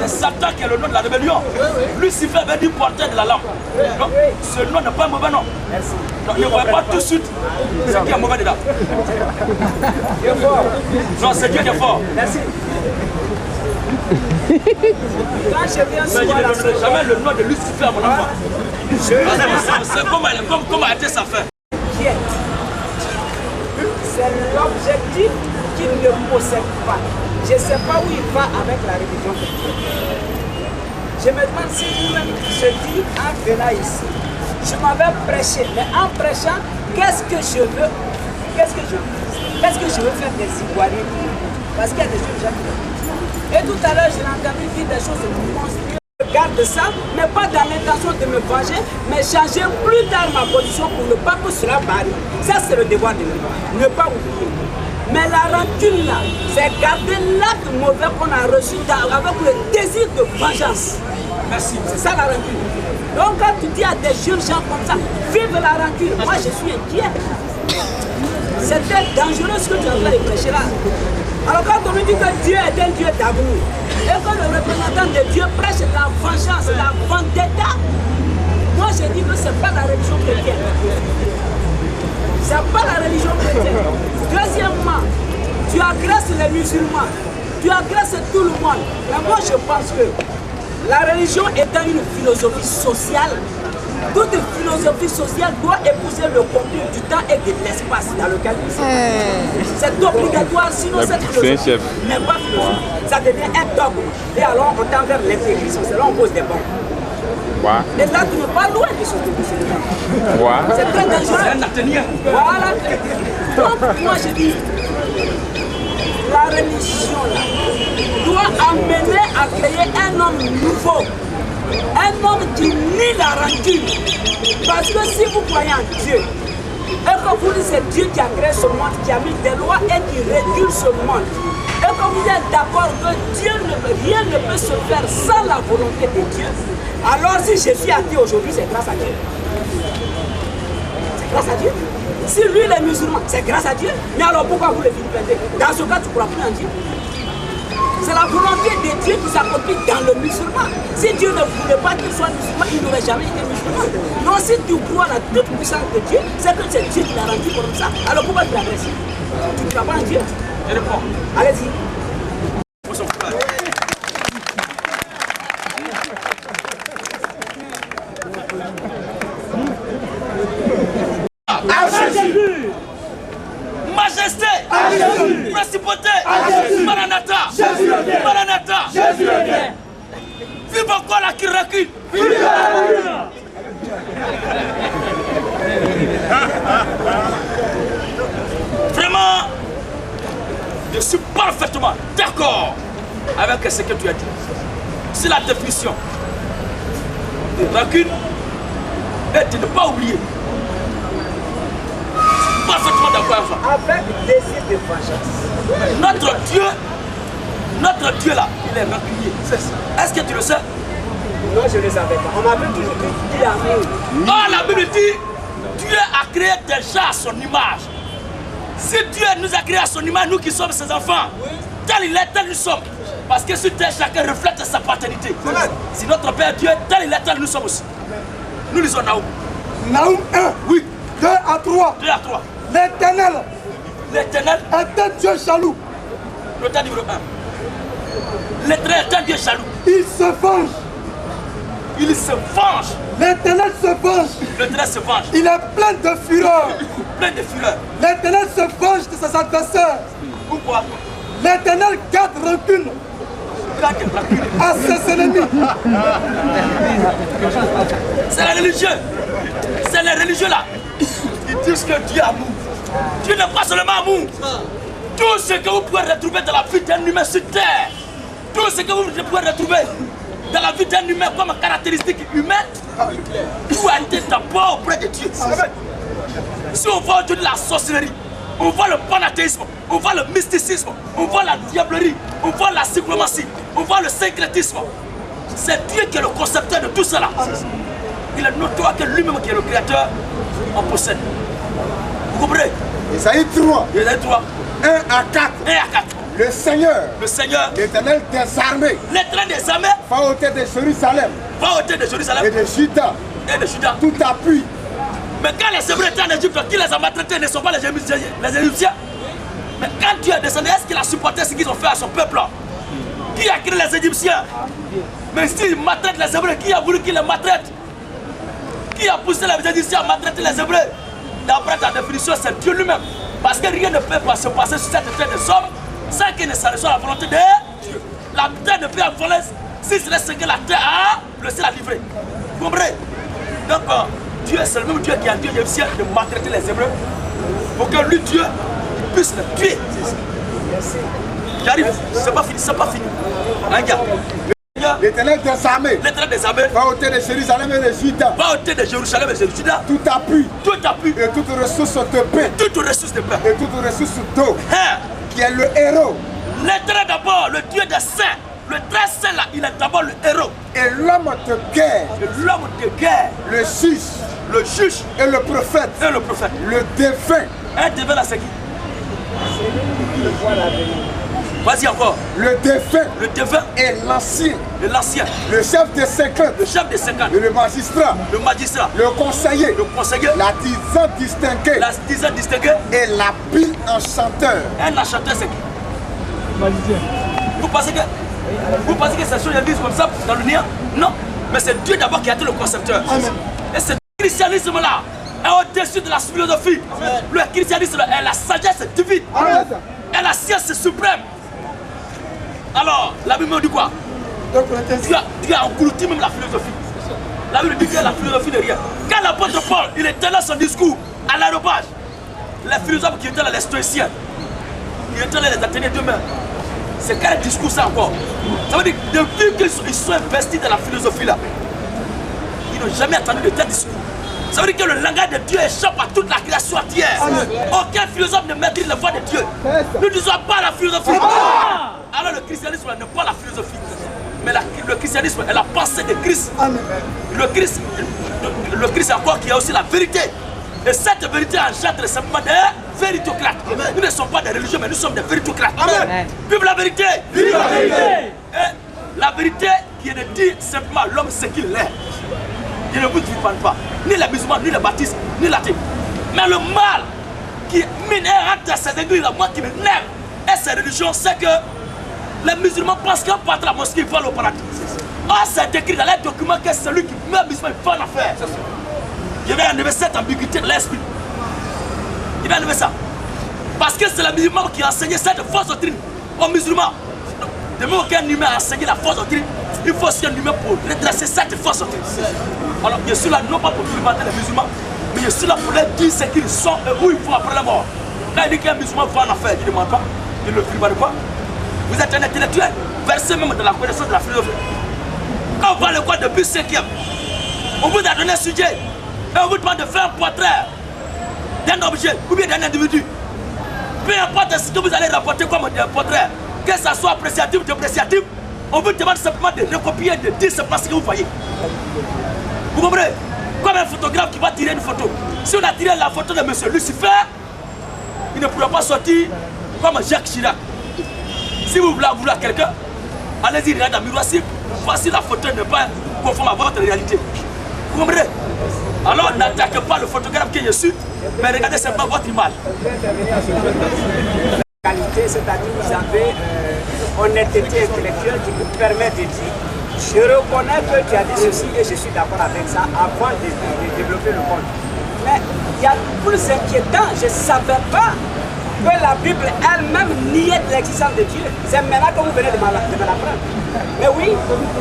C'est Satan qui est le nom de la rébellion. Lucifer veut dire porteur de la lampe. Donc, ce nom n'est pas un mauvais nom. Donc, ne voyez pas tout de suite ce qui est mauvais dedans. Non, c'est Dieu qui est fort. Merci. Quand je viens souvent Je ne donnerai jamais le nom de Lucifer à mon enfant. C'est comment a été sa fin. C'est l'objectif qu'il ne possède pas. Je ne sais pas où il va avec la religion chrétienne. Je me demande si lui-même se dit en venant ici, je m'avais prêché, mais en prêchant, qu'est-ce que je veux? Qu'est-ce que je veux faire des Ivoiriens? Parce qu'il y a des gens qui le disent. Et tout à l'heure, je l'ai entendu dire des choses monstrueuses. Je garde ça, mais pas dans l'intention de me venger, mais changer plus tard ma position pour ne pas que cela varie. Ça, c'est le devoir de l'homme. Ne pas oublier. Mais la rancune là, c'est garder l'acte mauvais qu'on a reçu avec le désir de vengeance. Merci. C'est ça la rancune. Donc quand tu dis à des jeunes gens comme ça, vive la rancune, moi je suis inquiet. C'était dangereux ce que tu es en train de prêcher là. Alors quand on me dit que Dieu est un Dieu d'amour, et que le représentant de Dieu prêche la vengeance, la vendetta, moi je dis que ce n'est pas la religion chrétienne. Ce n'est pas la religion chrétienne. Deuxièmement, tu agresses les musulmans, tu agresses tout le monde. Mais moi je pense que la religion étant une philosophie sociale, toute philosophie sociale doit épouser le contenu du temps et de l'espace dans lequel nous sommes. C'est obligatoire, sinon cette philosophie n'est pas philosophique. Ça devient un dogme. Et alors on tend vers l'intégrisme, c'est là on pose des bombes. Et là tu n'es pas loin de ce que c'est. C'est très dangereux. C'est un athénien. Voilà. Donc moi je dis, la religion là, doit amener à créer un homme nouveau. Un homme qui nie la rancune. Parce que si vous croyez en Dieu, et que vous dites c'est Dieu qui a créé ce monde, qui a mis des lois et qui régule ce monde, et que vous êtes d'accord que rien ne peut se faire sans la volonté de Dieu, alors si je suis athée aujourd'hui, c'est grâce à Dieu. C'est grâce à Dieu. Si lui, il est musulman, c'est grâce à Dieu. Mais alors pourquoi vous le vilipendez? Dans ce cas, tu ne crois plus en Dieu. C'est la volonté de Dieu qui s'accomplit dans le musulman. Si Dieu ne voulait pas qu'il soit musulman, il n'aurait jamais été musulman. Non, si tu crois à la toute puissance de Dieu, c'est que c'est Dieu qui l'a rendu comme ça. Alors pourquoi tu l'agresses? Tu ne crois pas en Dieu? Je réponds. Allez-y. Majesté, principauté, Maranatha, Maranatha, vive encore la Kiraki. Vraiment, je suis parfaitement d'accord avec ce que tu as dit. C'est la définition de rancune et de ne pas oublier. Parfaitement d'accord avec ça. Avec désir de vengeance. Notre Dieu là, il est rancunier. Est-ce que tu le sais? Non, je ne le savais pas. On m'avait toujours dit l'amour. Oh, la Bible dit, Dieu a créé des gens à son image. Si Dieu nous a créés à son image, nous qui sommes ses enfants, tel il est, tel nous sommes. Parce que sur terre, chacun reflète sa paternité. Si notre Père Dieu, tel il est, tel nous sommes aussi. Nous lisons Naoum. Naoum 1. Oui. 2 à 3. 2 à 3. L'Éternel est un Dieu jaloux. Le temps numéro 1. L'Éternel est un Dieu jaloux. Il se venge. Il se venge. L'Éternel se venge. L'Éternel se venge. Il est plein de fureur. Plein de fureur. L'Éternel se venge de ses adversaires. Pourquoi? L'Éternel garde rancune à ses ennemis. C'est les religieux. C'est les religieux là. Ils disent que Dieu est amour. Dieu n'est pas seulement amour. Tout ce que vous pouvez retrouver dans la vie d'un humain sur terre, tout ce que vous pouvez retrouver dans la vie d'un humain comme caractéristique humaine, tout a été d'abord auprès de Dieu. Si on voit aujourd'hui la sorcellerie, on voit le panathéisme, on voit le mysticisme, on voit la diablerie, on voit la syncromancie, on voit le syncrétisme. C'est Dieu qui est le concepteur de tout cela. Il est notoire que lui-même qui est le créateur en possède. Vous comprenez? Isaïe 3. Isaïe 3. 1 à 4. 1 à 4. Le Seigneur, l'Éternel des armées, va au tête de Jérusalem, et de Juda, tout appui. Mais quand les Hébreux étaient en Égypte, qui les a maltraités ne sont pas les Égyptiens. Mais quand Dieu est descendu, est-ce qu'il a supporté ce qu'ils ont fait à son peuple? Qui a créé les Égyptiens? Mais s'il maltraite les Hébreux, qui a voulu qu'il les maltraite? Qui a poussé les Égyptiens à maltraiter les Hébreux? D'après ta définition, c'est Dieu lui-même. Parce que rien ne peut pas se passer sur cette terre des hommes sans qu'il ne soit la volonté de Dieu. La terre ne peut voler si c'est ce que la terre a, le ciel a livré. Vous comprenez? Donc, Dieu est le même Dieu qui a dit aux Égyptiens de maltraiter les Hébreux pour que lui, Dieu, puisse les tuer. J'arrive, c'est pas fini, c'est pas fini. L'Éternel des armées, va au tête de Jérusalem et de Juda, tout appui, et toute ressource de paix, et toute ressource d'eau, qui est le héros. L'Éternel d'abord, le Dieu des saints, le très saint là, il est d'abord le héros. Et l'homme de guerre, le juge et le prophète, le défunt. Un défunt là c'est qui? Vas-y encore. Le défunt est l'ancien. Le chef des 50. Et le magistrat. Le conseiller. La dizaine distinguée. Et l'habile enchanteur. Un enchanteur c'est qui? Vous pensez que ces choses disent comme ça dans le néant? Non. Mais c'est Dieu d'abord qui a été le concepteur. Amen. Et ce christianisme là est au-dessus de la philosophie. Amen. Le christianisme est la sagesse divine. Amen. Et la science suprême. Alors, la Bible dit quoi? Dieu a englouti même la philosophie. La Bible dit que la philosophie n'est rien. Quand l'apôtre Paul, il était là son discours à l'aérobage, les philosophes qui étaient là, les stoïciens, ils étaient là les Athéniens d'eux-mêmes. C'est quel discours ça encore? Ça veut dire que depuis qu'ils sont investis dans la philosophie là, ils n'ont jamais entendu de tel discours. Ça veut dire que le langage de Dieu échappe à toute la création entière. Aucun philosophe ne maîtrise la voix de Dieu. Nous ne disons pas la philosophie. Alors le christianisme n'est pas la philosophie. Mais le christianisme est la pensée de Christ. Le Christ est encore qui a aussi la vérité. Et cette vérité engendre simplement des véritocrates. Nous ne sommes pas des religieux, mais nous sommes des véritocrates. Vive la vérité! Vive la vérité! Et la vérité qui est de dire simplement l'homme ce qu'il est. Il ne vous diffame pas. Ni les musulmans, ni les baptistes, ni les athées. Mais le mal qui mine et rentre dans ces églises, moi qui m'énerve, et ces religions, c'est que les musulmans pensent qu'en partant à la mosquée, ils vont aller au paradis. Or, c'est écrit dans les documents que celui qui meurt musulman, il va en affaire. Je vais enlever cette ambiguïté de l'esprit. Il va enlever ça. Parce que c'est les musulmans qui ont enseigné cette fausse doctrine aux musulmans. De même qu'un humain a enseigné la fausse doctrine, il faut aussi un humain pour redresser cette fausse doctrine. Alors, je suis là non pas pour fréquenter les musulmans, mais je suis là pour leur dire ce qu'ils sont et où ils vont après la mort. Quand il dit qu'un musulman va en affaire, il ne ment pas, il ne le fréquente pas. Vous êtes un intellectuel, versé même dans la connaissance de la philosophie. Quand on voit le quoi depuis 5e, on vous a donné un sujet et on vous demande de faire un portrait d'un objet ou bien d'un individu. Peu importe ce que vous allez rapporter comme un portrait, que ça soit appréciatif ou dépréciatif, on vous demande simplement de recopier, de dire simplement ce que vous voyez. Vous comprenez? Comme un photographe qui va tirer une photo. Si on a tiré la photo de M. Lucifer, il ne pourra pas sortir comme Jacques Chirac. Si vous voulez vouloir quelqu'un, allez-y, regardez dans le miroir. Si voici la photo n'est pas conforme à votre réalité. Vous comprenez? Alors n'attaquez pas le photographe qui est dessus, mais regardez simplement votre image. C'est-à-dire que vous avez honnêteté intellectuelle qui vous permet de dire je reconnais que tu as dit ceci et je suis d'accord avec ça avant de développer le monde. Mais il y a plus inquiétant, je ne savais pas que la Bible elle-même niait l'existence de Dieu. C'est maintenant que vous venez de me l'apprendre. Mais oui,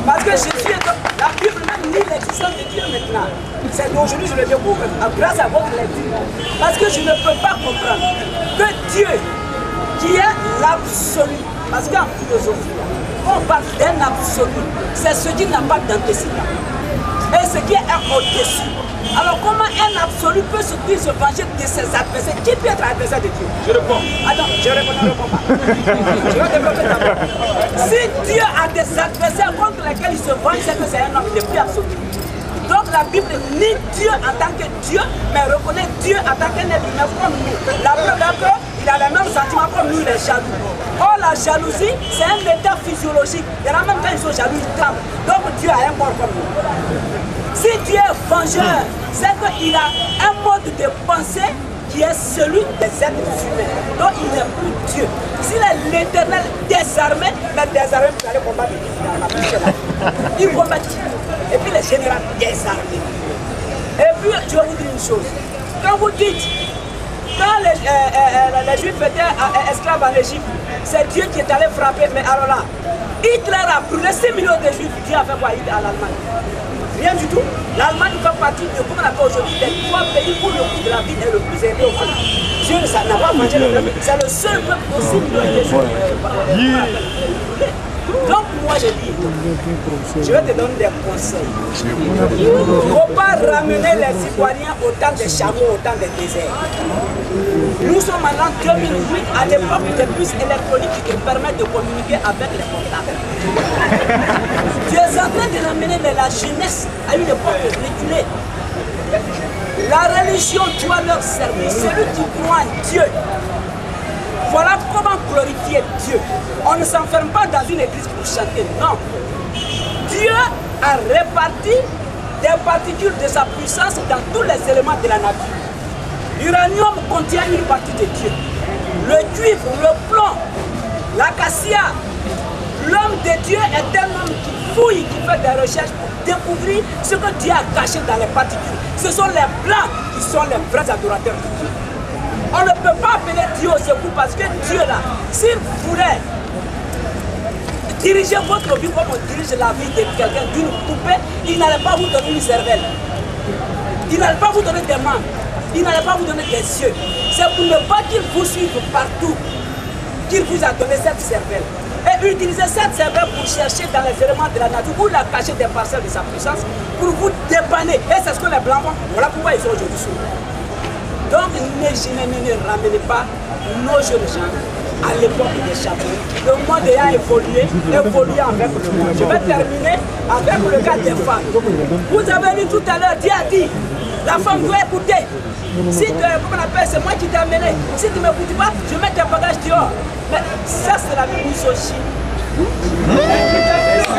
parce que la Bible même nie l'existence de Dieu maintenant. C'est aujourd'hui que je le découvre grâce à votre lecture. Parce que je ne peux pas comprendre que Dieu, qui est l'absolu, parce qu'en philosophie, on parle d'un absolu, c'est ce qui n'a pas d'antécédent. Et ce qui est au-dessus. Alors comment un absolu peut se venger de ses adversaires? Qui peut être adversaire de Dieu? Je réponds. Attends, je ne réponds pas. Je vais développer d'abord. Si Dieu a des adversaires contre lesquels il se venge, c'est que c'est un homme de plus absolu. Donc la Bible nie Dieu en tant que Dieu, mais reconnaît Dieu en tant qu'un être humain comme nous. La preuve est il a les mêmes sentiments comme nous, les jaloux. Or, la jalousie, c'est un état physiologique. Il y en a même quand ils sont jaloux, ils tremblent. Donc, Dieu a un corps comme nous. Si Dieu est vengeur, c'est qu'il a un mode de pensée qui est celui des êtres humains. Donc, il n'est plus Dieu. S'il est l'éternel désarmé, mais désarmé, vous allez combattre il combat. Et puis, les généraux désarmés. Et puis, je vais vous dire une chose. Quand vous dites, quand les Juifs étaient esclaves en Égypte, c'est Dieu qui est allé frapper. Mais alors là, Hitler a brûlé 6 millions de Juifs. Dieu a fait quoi à l'Allemagne? Rien du tout. L'Allemagne fait partie de, comme on appelle aujourd'hui, des 3 pays où le coût de la vie est le plus élevé au monde. Dieu n'a pas mangé le peuple. C'est le seul peuple de 6 millions de Juifs. Donc moi je dis, je vais te donner des conseils. Il ne faut pas ramener les Ivoiriens au temps des chameaux, au temps des déserts. Nous sommes maintenant en 2008, à l'époque des puces électroniques qui te permettent de communiquer avec les portables. Tu es en train de ramener la jeunesse à une époque reculée. La religion doit leur servir. Celui qui croit en Dieu. Voilà comment glorifier Dieu. On ne s'enferme pas dans une église pour chanter, non. Dieu a réparti des particules de sa puissance dans tous les éléments de la nature. L'uranium contient une partie de Dieu. Le cuivre, le plomb, l'acacia. L'homme de Dieu est un homme qui fouille, qui fait des recherches pour découvrir ce que Dieu a caché dans les particules. Ce sont les blancs qui sont les vrais adorateurs de Dieu. On ne peut pas appeler Dieu au secours parce que Dieu là, s'il voulait diriger votre vie comme on dirige la vie de quelqu'un, d'une poupée, il n'allait pas vous donner une cervelle. Il n'allait pas vous donner des mains. Il n'allait pas vous donner des yeux. C'est pour ne pas qu'il vous suive partout qu'il vous a donné cette cervelle. Et utiliser cette cervelle pour chercher dans les éléments de la nature où il a caché des parcelles de sa puissance pour vous dépanner. Et c'est ce que les blancs font. Voilà pourquoi ils sont aujourd'hui sourds. Donc ne ramenez pas nos jeunes gens à l'époque des chapeaux. Le monde a évolué avec le monde. Je vais terminer avec le cas des femmes. Vous avez dit tout à l'heure, Dieu a dit, la femme doit écouter. Si comment on appelle, c'est moi qui t'ai amené. Si tu ne m'écoutes pas, je mets tes bagages dehors. Mais ça c'est la misogynie.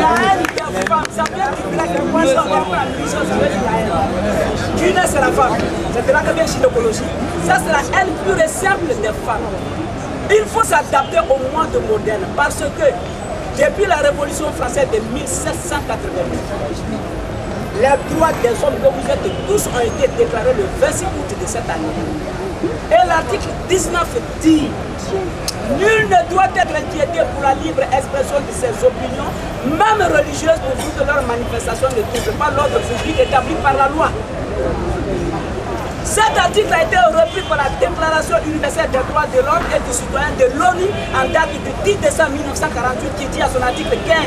La haine des femmes, ça vient du grec, le poisson, la misogynie, la haine. Qui c'est la femme? C'est de là que vient gynécologie. Ça c'est la haine pure et simple des femmes. Il faut s'adapter au monde moderne parce que depuis la Révolution française de 1789, les droits des hommes que vous êtes tous ont été déclarés le 26 août de cette année. Et l'article 19 dit nul ne doit être inquiété pour la libre expression de ses opinions, même religieuses, pour que leur manifestation ne trouve pas l'ordre public établi par la loi. Cet article a été repris par la Déclaration universelle des droits de l'homme et du citoyen de l'ONU en date du 10 décembre 1948 qui dit à son article 15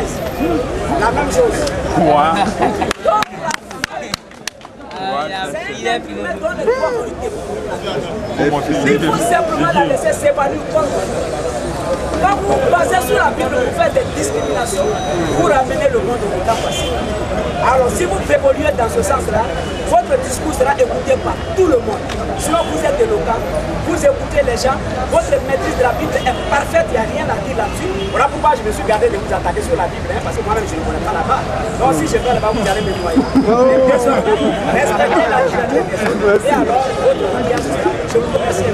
la même chose. Donc, il faut simplement la laisser s'évanouir comme quand vous vous basez sur la Bible, vous faites des discriminations, vous ramenez le monde au temps passé. Alors si vous évoluez dans ce sens-là, votre discours sera écouté par tout le monde. Sinon vous êtes éloquent, vous écoutez les gens, votre maîtrise de la Bible est parfaite, il n'y a rien à dire là-dessus. Voilà pourquoi je me suis gardé de vous attaquer sur la Bible, parce que moi-même je ne connais pas là-bas. Donc si je vais là-bas, vous allez me noyer. Les personnes, respectez la liberté des autres. Et alors, votre audience, je vous remercie.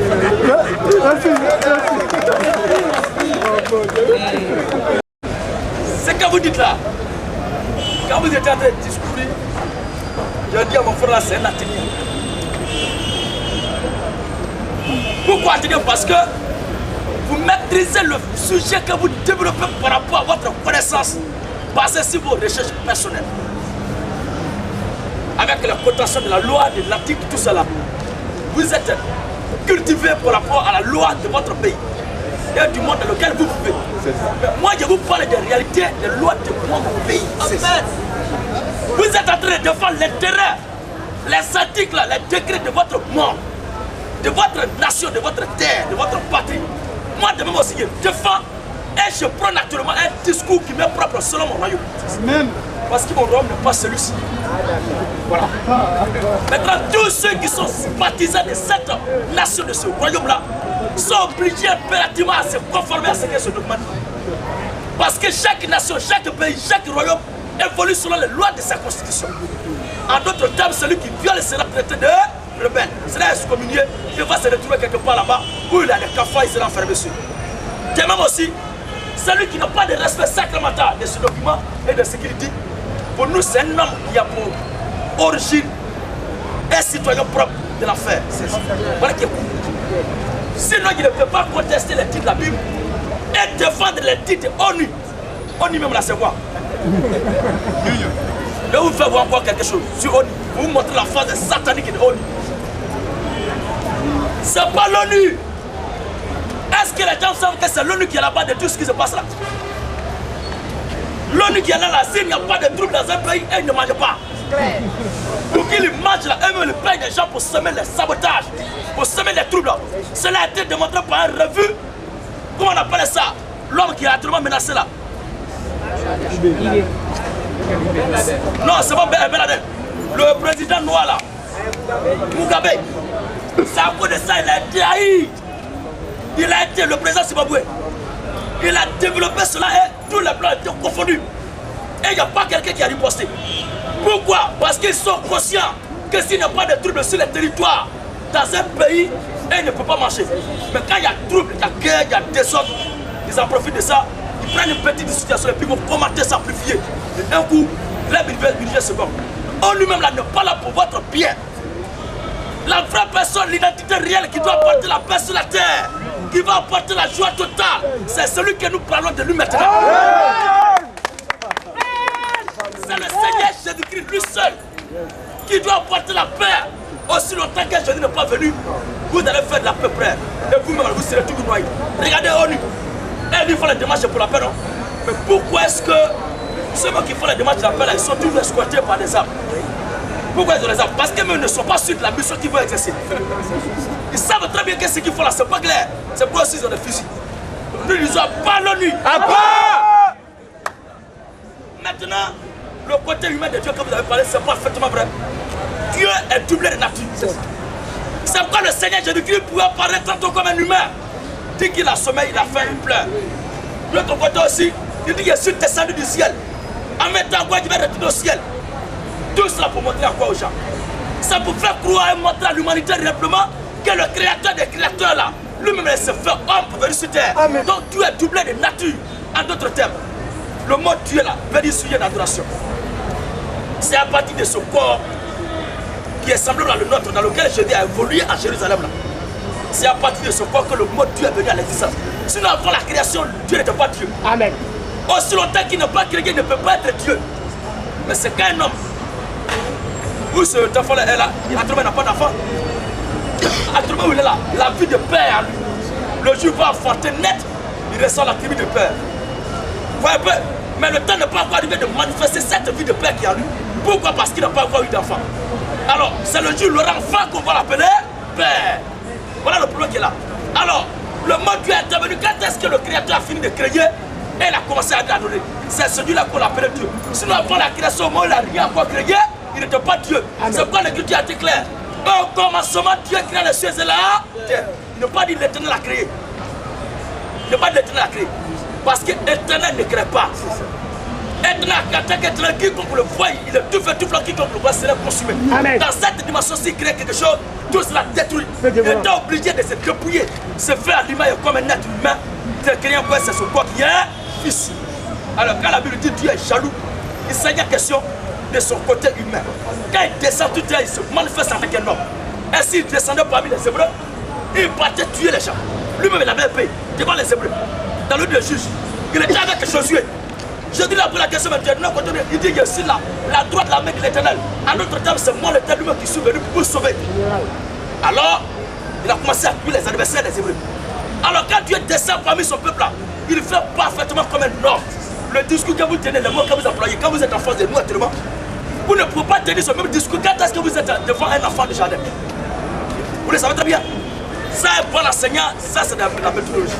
Ce que vous dites là, quand vous étiez en train de discuter, j'ai dit à mon frère là, c'est un atelier. Pourquoi atelier? Parce que vous maîtrisez le sujet que vous développez par rapport à votre connaissance basée sur vos recherches personnelles. Avec la cotation de la loi, de l'article, tout cela. Vous êtes cultivé par rapport à la loi de votre pays et du monde dans lequel vous vivez. Moi, je vous parle des réalités, des lois de mon pays. Vous êtes en train de défendre l'intérêt, les articles, les décrets de votre monde, de votre nation, de votre terre, de votre patrie. Moi, de même aussi, je défends et je prends naturellement un discours qui m'est propre selon mon royaume. Parce que mon royaume n'est pas celui-ci. Voilà. Maintenant, tous ceux qui sont sympathisants de cette nation, de ce royaume-là, sont obligés impérativement à se conformer à ce que ce document dit. Parce que chaque nation, chaque pays, chaque royaume évolue selon les lois de sa constitution. En d'autres termes, celui qui viole sera traité de rebelle, sera excommunié, il va se retrouver quelque part là-bas où il a des cafards, il sera enfermé dessus. De même aussi, celui qui n'a pas de respect sacramental de ce document et de ce qu'il dit, pour nous, c'est un homme qui a pour origine un citoyen propre de l'affaire. Voilà qui est cool. Sinon, il ne peut pas contester les titres de la Bible et défendre les titres ONU. ONU même là, c'est quoi? Je vais vous faire voir encore quelque chose sur ONU. Pour vous montrer la phase satanique de ONU. C'est pas l'ONU. Est-ce que les gens savent que c'est l'ONU qui est là-bas de tout ce qui se passe là? L'ONU qui est là, s'il n'y a pas de troubles dans un pays, elle ne mange pas. Pour qu'ils mangent là, eux-mêmes payent des gens pour semer les sabotages, pour semer les troubles. Cela a été démontré par un revue. Comment on appelle ça? L'homme qui est actuellement menacé là. Non, c'est pas Ben Laden. Le président noir là, Mugabe. C'est à cause de ça, il a été haï. Il a été le président Zimbabwe. Il a développé cela et tous les plans étaient confondus. Et il n'y a pas quelqu'un qui a riposté. Pourquoi? Parce qu'ils sont conscients que s'il n'y a pas de troubles sur les territoires, dans un pays, ils ne peuvent pas marcher. Mais quand il y a troubles, il y a guerre, il y a désordre, ils en profitent de ça, ils prennent une petite situation et puis ils vont commenter, s'amplifier. Et d'un coup, les budgets se gomment. On lui-même là n'est pas là pour votre bien. La vraie personne, l'identité réelle qui doit apporter la paix sur la terre, qui va apporter la joie totale, c'est celui que nous parlons de lui maintenant. C'est le Seigneur Jésus-Christ lui seul qui doit apporter la paix. Aussi longtemps que Jésus n'est pas venu, vous allez faire de la paix, frère. Et vous-même, vous serez tout noyés. Regardez ONU. Et lui, ils font les démarches pour la paix, non? Mais pourquoi est-ce que ceux qui font les démarches de la paix, là, ils sont toujours escortés par des armes? Pourquoi ils ont les armes? Parce qu'ils ne sont pas sûrs de la mission qu'ils vont exercer. Ils savent très bien que ce qu'ils font là, c'est pas clair. C'est pourquoi aussi ils ont des fusils. Nous, ils ont pas l'ONU. Maintenant, le côté humain de Dieu que vous avez parlé, c'est parfaitement vrai. Dieu est doublé de nature. C'est pourquoi le Seigneur Jésus-Christ pouvait apparaître tantôt comme un humain. Dès qu'il a sommeil, il a faim, il pleure. De l'autre côté aussi, il dit qu'il est descendu du ciel. En mettant quoi, il va retourner au ciel. Tout cela pour montrer à quoi aux gens? C'est pour faire croire et montrer à l'humanité réellement que le créateur des créateurs là, lui-même il se fait homme pour venir sur terre. Amen. Donc Dieu est doublé de nature. En d'autres termes, le mot Dieu là veut dire sujet d'adoration. C'est à partir de ce corps qui est semblable à le nôtre, dans lequel Jésus a évolué à Jérusalem là. C'est à partir de ce corps que le mot Dieu est venu à l'existence. Sinon avant la création, Dieu n'était pas Dieu. Amen. Aussi longtemps qu'il n'est pas créé, il ne peut pas être Dieu. Mais c'est qu'un homme, où cet enfant là est là, Atrouma n'a pas d'enfant. Atrouma où il est là, la vie de père à lui. Le jour va enfanter net, il ressent la tribu de père. Vous voyez un peu? Mais le temps n'est pas encore arrivé de manifester cette vie de père qui est à lui. Pourquoi? Parce qu'il n'a pas encore eu d'enfant. Alors, c'est le jour, leur enfant qu'on va l'appeler père. Voilà le problème qui est là. Alors, le mot Dieu est intervenu. Quand est-ce que le créateur a fini de créer et il a commencé à adorer? C'est celui-là qu'on appelait Dieu. Sinon, avant la création, au moment où il n'a rien encore créé, il n'était pas Dieu. C'est pourquoi l'Écriture a été claire. Au commencement, Dieu créa les cieux et la terre. Il n'a pas dit l'Éternel a créé. Il n'a pas dit l'Éternel a créé. Parce que l'Éternel ne crée pas. Éternel, quiconque le voit, il est tout fait, tout flanc, quiconque le voit sera consumé. Amen. Dans cette dimension, s'il crée quelque chose, tout cela détruit. Il est obligé de se dépouiller, se faire à l'humain comme un être humain. C'est créé quoi? C'est son corps qui est fils. Alors quand la Bible dit Dieu est jaloux, il s'agit question de son côté humain. Quand il descend tout il se manifeste en tant qu'un homme. Et s'il descendait parmi les Hébreux, il partait tuer les gens. Lui-même il avait payé devant les Hébreux. Dans le juge, il était avec Josué. Je dis là pour la question, il dit que c'est la droite de la main de l'Éternel. En autre terme, c'est moi l'Éternel qui suis venu pour vous sauver. Alors, il a commencé à tuer les adversaires des Hébreux. Alors quand Dieu descend parmi son peuple là, il fait parfaitement comme un homme. Le discours que vous tenez, les mots que vous employez, quand vous êtes en face de nous actuellement, vous ne pouvez pas tenir ce même discours quand est-ce que vous êtes devant un enfant de jardin. Vous le savez très bien. Ça est bon enseignant, ça c'est la méthodologie.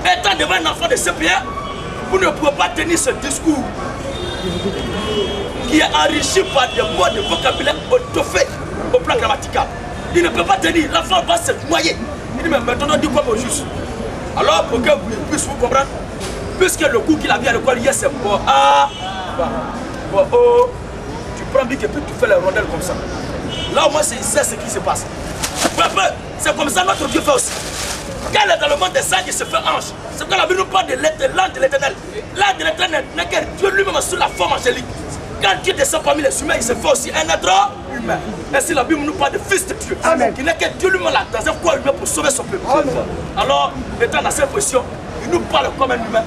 Étant devant un enfant de CPR, vous ne pouvez pas tenir ce discours qui est enrichi par des mots de vocabulaire autofaits au plan grammatical. Il ne peut pas tenir, l'enfant va se noyer. Il dit, mais maintenant, dis quoi au juste? Alors, pour que vous puissiez vous comprendre, puisque le coup qu'il a mis à l'école hier, c'est pour A, pour O, tu prends bic et puis tu fais les rondelles comme ça. Là, au moins, il sait ce qui se passe. C'est comme ça notre Dieu fait aussi. Quand il est dans le monde des anges, il se fait ange. C'est quand la Bible nous parle de l'ange de l'éternel. L'ange de l'éternel n'est que Dieu lui-même sous la forme angélique. Quand Dieu descend parmi les humains, il se fait aussi un être humain. Ainsi, la Bible nous parle de fils de Dieu. Amen. Qui n'est que Dieu lui-même là, dans un corps humain pour sauver son peuple. Amen. Alors, étant dans cette position, il nous parle comme un humain.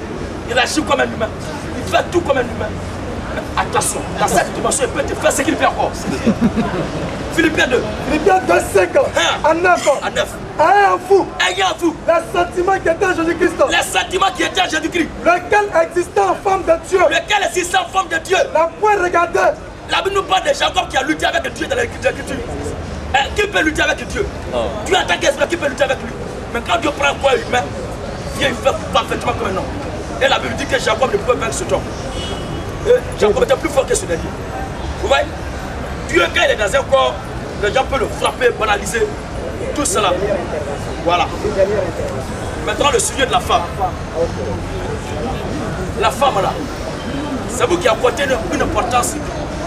Il agit comme un humain. Il fait tout comme un humain. Mais attention, dans cette dimension, il peut te faire ce qu'il fait encore. Philippiens 2. Philippiens 2, 5 à 9 À 9. Ayez en vous Ayez en vous les sentiments qui étaient en Jésus-Christ. les sentiments qui étaient en Jésus-Christ. Lequel existait en forme de Dieu. Lequel existait en forme de Dieu. La point regardez. La Bible nous parle de Jacob qui a lutté avec Dieu dans l'Écriture. Qui peut lutter avec Dieu? Dieu en tant qu'esprit, qui peut lutter avec lui? Mais quand Dieu prend un corps humain, il fait parfaitement comme un homme. Et la Bible dit que Jacob ne pouvait vaincre ce homme. Jacob était plus fort que ce dernier. Vous voyez? Dieu, quand il est dans un corps, les gens peuvent le frapper, banaliser, tout cela. Voilà. Maintenant, le sujet de la femme. La femme, là, c'est vous qui apportez une importance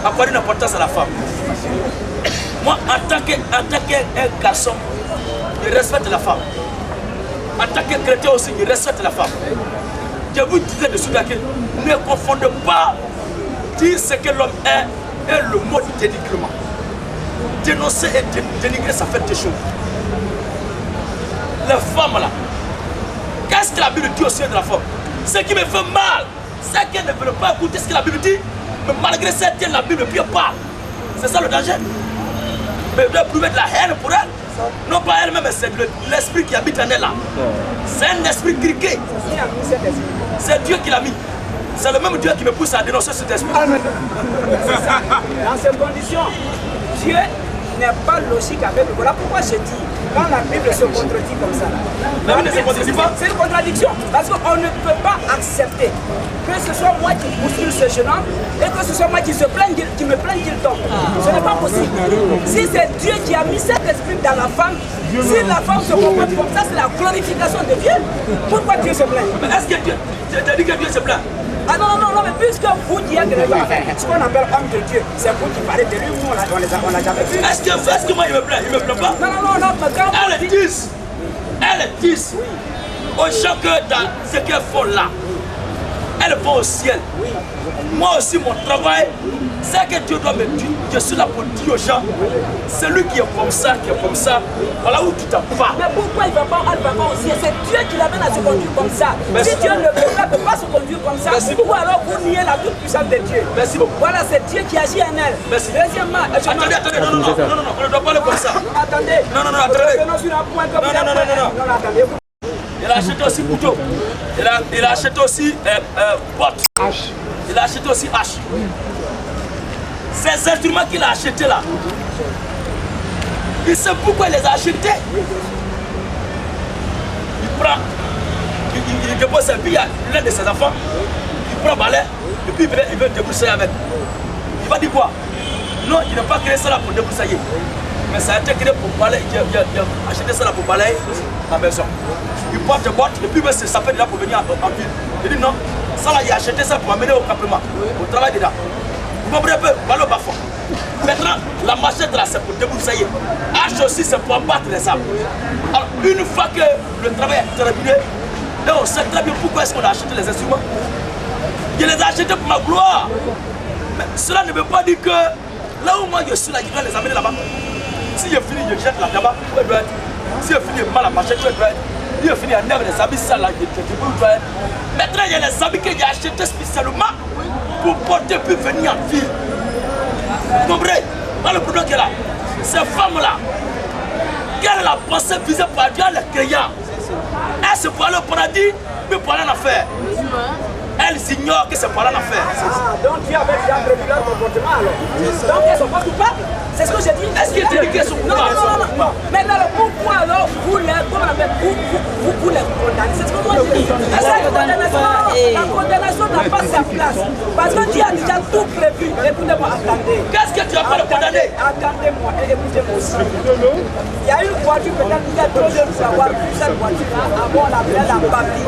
à la femme. Moi, en tant qu'un garçon, je respecte la femme. En tant que chrétien aussi, je respecte la femme. Je vous disais de suite que ne confondez pas dire ce que l'homme est et le mot de dénigrement. Dénoncer et dénigrer, ça fait des choses. Les femmes là, qu'est-ce que la Bible dit au sujet de la femme? Ce qui me fait mal, c'est qu'elle ne veut pas écouter ce que la Bible dit, mais malgré ça, la Bible ne parle pas. C'est ça le danger. Mais vous devez prouver de la haine pour elle. Non pas elle-même, c'est l'esprit qui habite en elle là. C'est un esprit criqué. C'est Dieu qui l'a mis. C'est le même Dieu qui me pousse à dénoncer cet esprit. Amen. Dans ces conditions, Dieu n'est pas logique avec nous. Voilà pourquoi je dis, quand la Bible se contredit comme ça, la Bible ne se contredit pas. C'est une contradiction. Parce qu'on ne peut pas accepter que ce soit moi qui bouscule ce jeune homme et que ce soit moi qui me plaigne qu'il tombe. Ce n'est pas possible. Si c'est Dieu qui a mis cet esprit dans la femme, si la femme se comporte comme ça, c'est la glorification de Dieu. Pourquoi Dieu se plaint? Mais est-ce que Dieu, tu as dit que Dieu se plaint? Ah non, mais puisque vous dites ce qu'on appelle homme de Dieu, c'est vous qui parlez de lui, nous on l'a jamais vu. Est-ce que moi il me plaît? Il me plaît pas? Non, mais quand elle est 10. Aux gens que dans ce qu'elles font là, elles vont au ciel. Oui. Moi aussi, mon travail, c'est que Dieu doit me dire. Je suis là pour dire aux gens, celui qui est comme ça, voilà où tu t'en vas. Mais pourquoi elle va pas au ciel? C'est Dieu qui l'amène à se conduire comme ça. Si Dieu ne peut pas se conduire comme ça, ou alors vous niez la toute puissance de Dieu. Merci beaucoup. Voilà, c'est Dieu qui agit en elle. Merci. Deuxièmement, attendez, non, on ne doit pas aller comme ça. Attendez. Non, attendez. Non, attendez. Il a acheté aussi couteau. Il a acheté aussi botte. H. Il a acheté aussi hache. Ces instruments qu'il a achetés là, il sait pourquoi il les a achetés. Il prend, il dépose sa bille à l'un de ses enfants, il prend un balai, et puis il veut débroussailler avec. Il va dire quoi? Non, il n'a pas créé ça là pour débroussailler. Mais ça a été créé pour balayer. Il a acheté ça là pour balayer la maison. Il porte des boîtes et puis il se s'appelle là pour venir en ville. Il dit non, ça là, il a acheté ça pour amener au campement, au travail dedans. Vous comprenez un peu? Voilà le bas-fond. Maintenant, la machette là, c'est pour débroussailler. Hache aussi, c'est pour abattre les arbres. Alors, une fois que le travail est terminé, là, on sait très bien pourquoi est-ce qu'on a acheté les instruments. Je les ai achetés pour ma gloire. Mais cela ne veut pas dire que là où moi je suis là, je dois les amener là-bas. Si je finis, je jette la tabac, où elle doit être. Si je finis mal la machette, où elle doit être. Si je finis à neuf les habits sales là, je dois être. Maintenant, il y a les habits que j'ai achetés spécialement pour porter puis venir en ville. Vous comprenez? Voilà le problème qu'elle a. Ces femmes-là, quelle est la pensée visée par Dieu, les créants? Elles se voient le paradis, mais pour aller en affaire. Elles ignorent que c'est pour aller en affaire. Donc Dieu avait déjà prévu leur comportement alors. Donc elles sont pas coupables. C'est ce que j'ai dit. Est-ce que tu dis qu'elles sont coupables? Non. Mais alors pourquoi alors vous les condamnez? C'est ce que moi je dis. La condamnation n'a pas sa place. Parce que Dieu a déjà tout prévu. Écoutez-moi, attendez. Qu'est-ce que tu as pas le condamné? Attendez-moi et écoutez-moi aussi. Il y a une voiture, peut-être qu'il y a trop de savoir pour cette voiture-là. Avant, on l'appelait la Babi.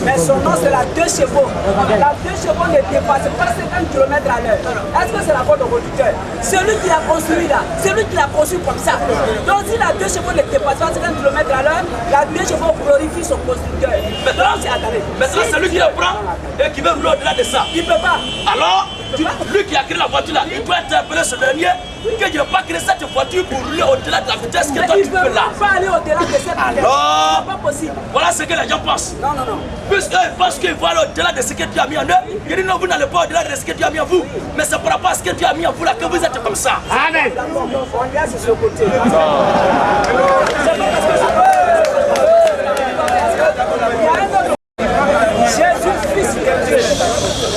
Mais son nom, c'est la 2 chevaux. La 2 chevaux ne dépasse pas 50 km à l'heure. Est-ce que c'est la faute au conducteur? Celui qui l'a construit là, celui qui l'a conçu comme ça. Donc, si la 2 chevaux ne dépasse pas 50 km à l'heure, la 2 chevaux glorifie son constructeur. Maintenant, celui qui la prend et qui veut rouler au-delà de ça, il ne peut pas. Alors, lui qui a créé la voiture là, il doit interpeller ce dernier que je n'ai pas créé cette voiture pour rouler au-delà de la vitesse que toi tu peux là. Il ne peut pas aller au-delà de cette vitesse. Alors, c'est pas possible. Voilà ce que les gens pensent. Non. Puisqu'ils pensent qu'ils vont aller au-delà de ce que tu as mis en eux, ils disent non, vous n'allez pas au-delà de ce que tu as mis en vous. Mais c'est par rapport à ce que tu as mis en vous là que vous êtes comme ça. Amen. On regarde sur ce côté. Jésus, fils de Dieu.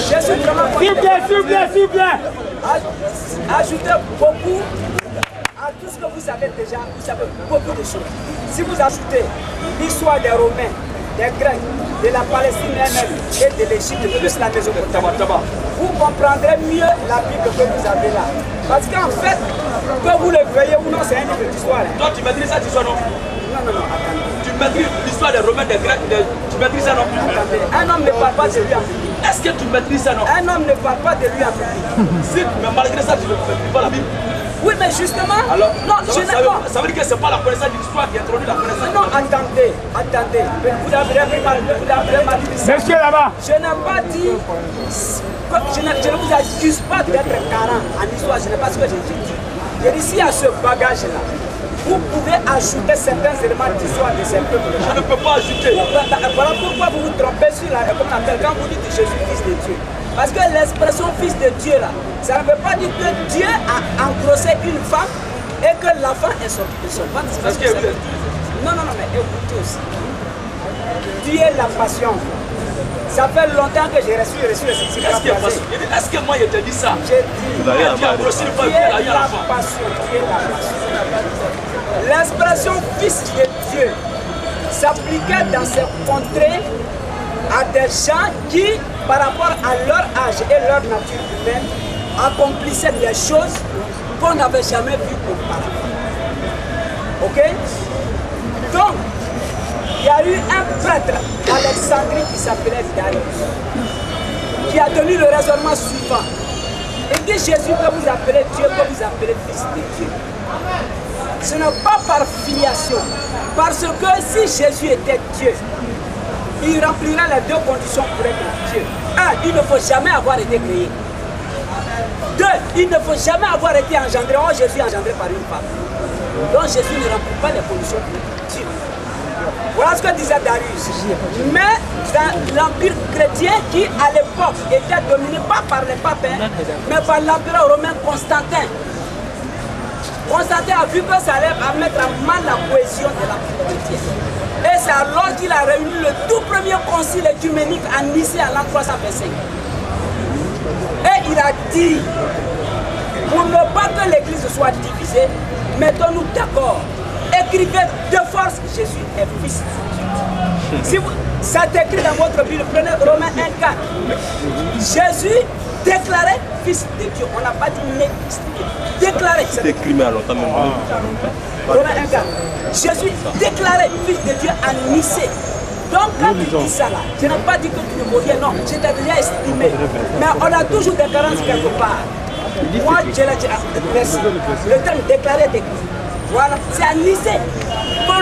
Jésus, vraiment. S'il vous plaît. Ajoutez beaucoup à tout ce que vous savez déjà. Vous savez beaucoup de choses. Si vous ajoutez l'histoire des Romains, des Grecs, de la Palestine elle-même et de l'Égypte, plus la Mésopotamie, vous comprendrez mieux la Bible que vous avez là. Parce qu'en fait, que vous le veuillez ou non, c'est un livre d'histoire. Toi, tu maîtrises cette histoire, non? Non, attendez. Tu maîtrises l'histoire des Romains, des Grecs, tu maîtrises ça, non? Attendez, un homme ne parle pas de lui en public. Est-ce que tu maîtrises ça, non? Un homme ne parle pas de lui en public. Si, mais malgré ça, tu ne maîtrises pas la Bible. Oui, mais justement, alors, non, je n'ai pas. Ça veut dire que ce n'est pas la connaissance de l'histoire qui introduit la connaissance. Non, attendez. Vous avez mal dit ça. Monsieur là-bas. Je n'ai pas dit. Je ne vous accuse pas d'être carent en histoire, je n'ai pas ce que j'ai dit. Et ici, à ce bagage-là, vous pouvez ajouter certains éléments d'histoire de ces peuples. Je ne peux pas ajouter. Voilà pourquoi vous vous trompez sur la comme quand vous dites Jésus, fils de Dieu. Parce que l'expression fils de Dieu là, ça ne veut pas dire que Dieu a engrossé une femme et que l'enfant est sorti de son ventre. Non, mais écoutez aussi. Dieu est la passion. Ça fait longtemps que j'ai reçu le certificat. Est-ce que moi je te dis ça? J'ai dit, Dieu est la passion. L'expression fils de Dieu s'appliquait dans ces contrées à des gens qui, par rapport à leur âge et leur nature humaine, accomplissaient des choses qu'on n'avait jamais vues auparavant. Ok? Donc, il y a eu un prêtre Alexandrie qui s'appelait Darius, qui a tenu le raisonnement suivant. Il dit Jésus que vous appelez Dieu, que vous appelez fils de Dieu. Ce n'est pas par filiation, parce que si Jésus était Dieu, il remplira les deux conditions pour être Dieu. Un, il ne faut jamais avoir été créé. Deux, il ne faut jamais avoir été engendré. Oh, Jésus est engendré par une femme. Donc Jésus ne remplit pas les conditions pour être Dieu. Voilà ce que disait Darius. Mais dans l'empire chrétien qui à l'époque était dominé pas par les papes, mais par l'empereur romain Constantin. Constantin a vu que ça allait mettre en mal la cohésion de l'empire chrétien. Et c'est alors qu'il a réuni le tout premier concile œcuménique à Nicée en l'an 325. Et il a dit, pour ne pas que l'église soit divisée, mettons-nous d'accord. Écrivez de force que Jésus est fils de Dieu. Si vous, ça est écrit dans votre Bible, prenez Romains 1,4. Jésus déclaré fils de Dieu. On n'a pas dit né fils de Dieu. Déclaré. C'est écrit mais à longtemps même. Romains 1,4. Jésus déclaré fils de Dieu à Nicée. Donc quand tu dis ça là, je n'ai pas dit que tu ne vaux rien, non, je t'ai déjà estimé. Mais on a toujours des carences quelque part. Moi, je l'ai dit, merci. Le terme déclaré est écrit. Voilà, c'est à Nicée que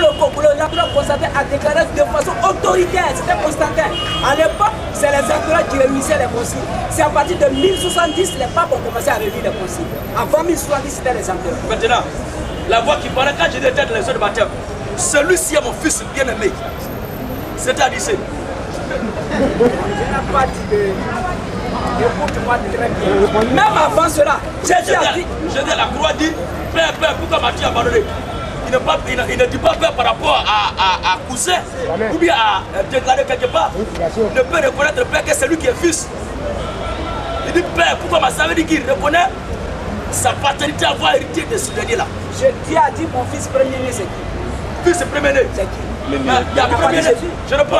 l'empereur Constantin a déclaré de façon autoritaire, c'était Constantin. À l'époque, c'est les empereurs qui réunissaient les conciles. C'est à partir de 1070 les papes ont commencé à réunir les conciles. Avant 1070, c'était les empereurs. Maintenant, la voix qui parlait quand j'étais dans les eaux de baptême, celui-ci est mon fils bien-aimé. C'était à Nicée. Je n'ai pas dit que... Écoute-moi très bien. Même avant cela, Jésus a dit... Jésus à la croix dit, Père, pourquoi m'as-tu abandonné? Il ne dit pas Père par rapport à cousin, ou bien à déclarer quelque part. Il ne peut reconnaître Père que c'est lui qui est fils. Il dit père, pourquoi ma ça veut dire qu'il reconnaît sa paternité à avoir hérité de ce dernier là. Dieu a dit mon fils premier-né c'est qui? Fils premier-né. C'est qui? Il y a premier-né. Je réponds.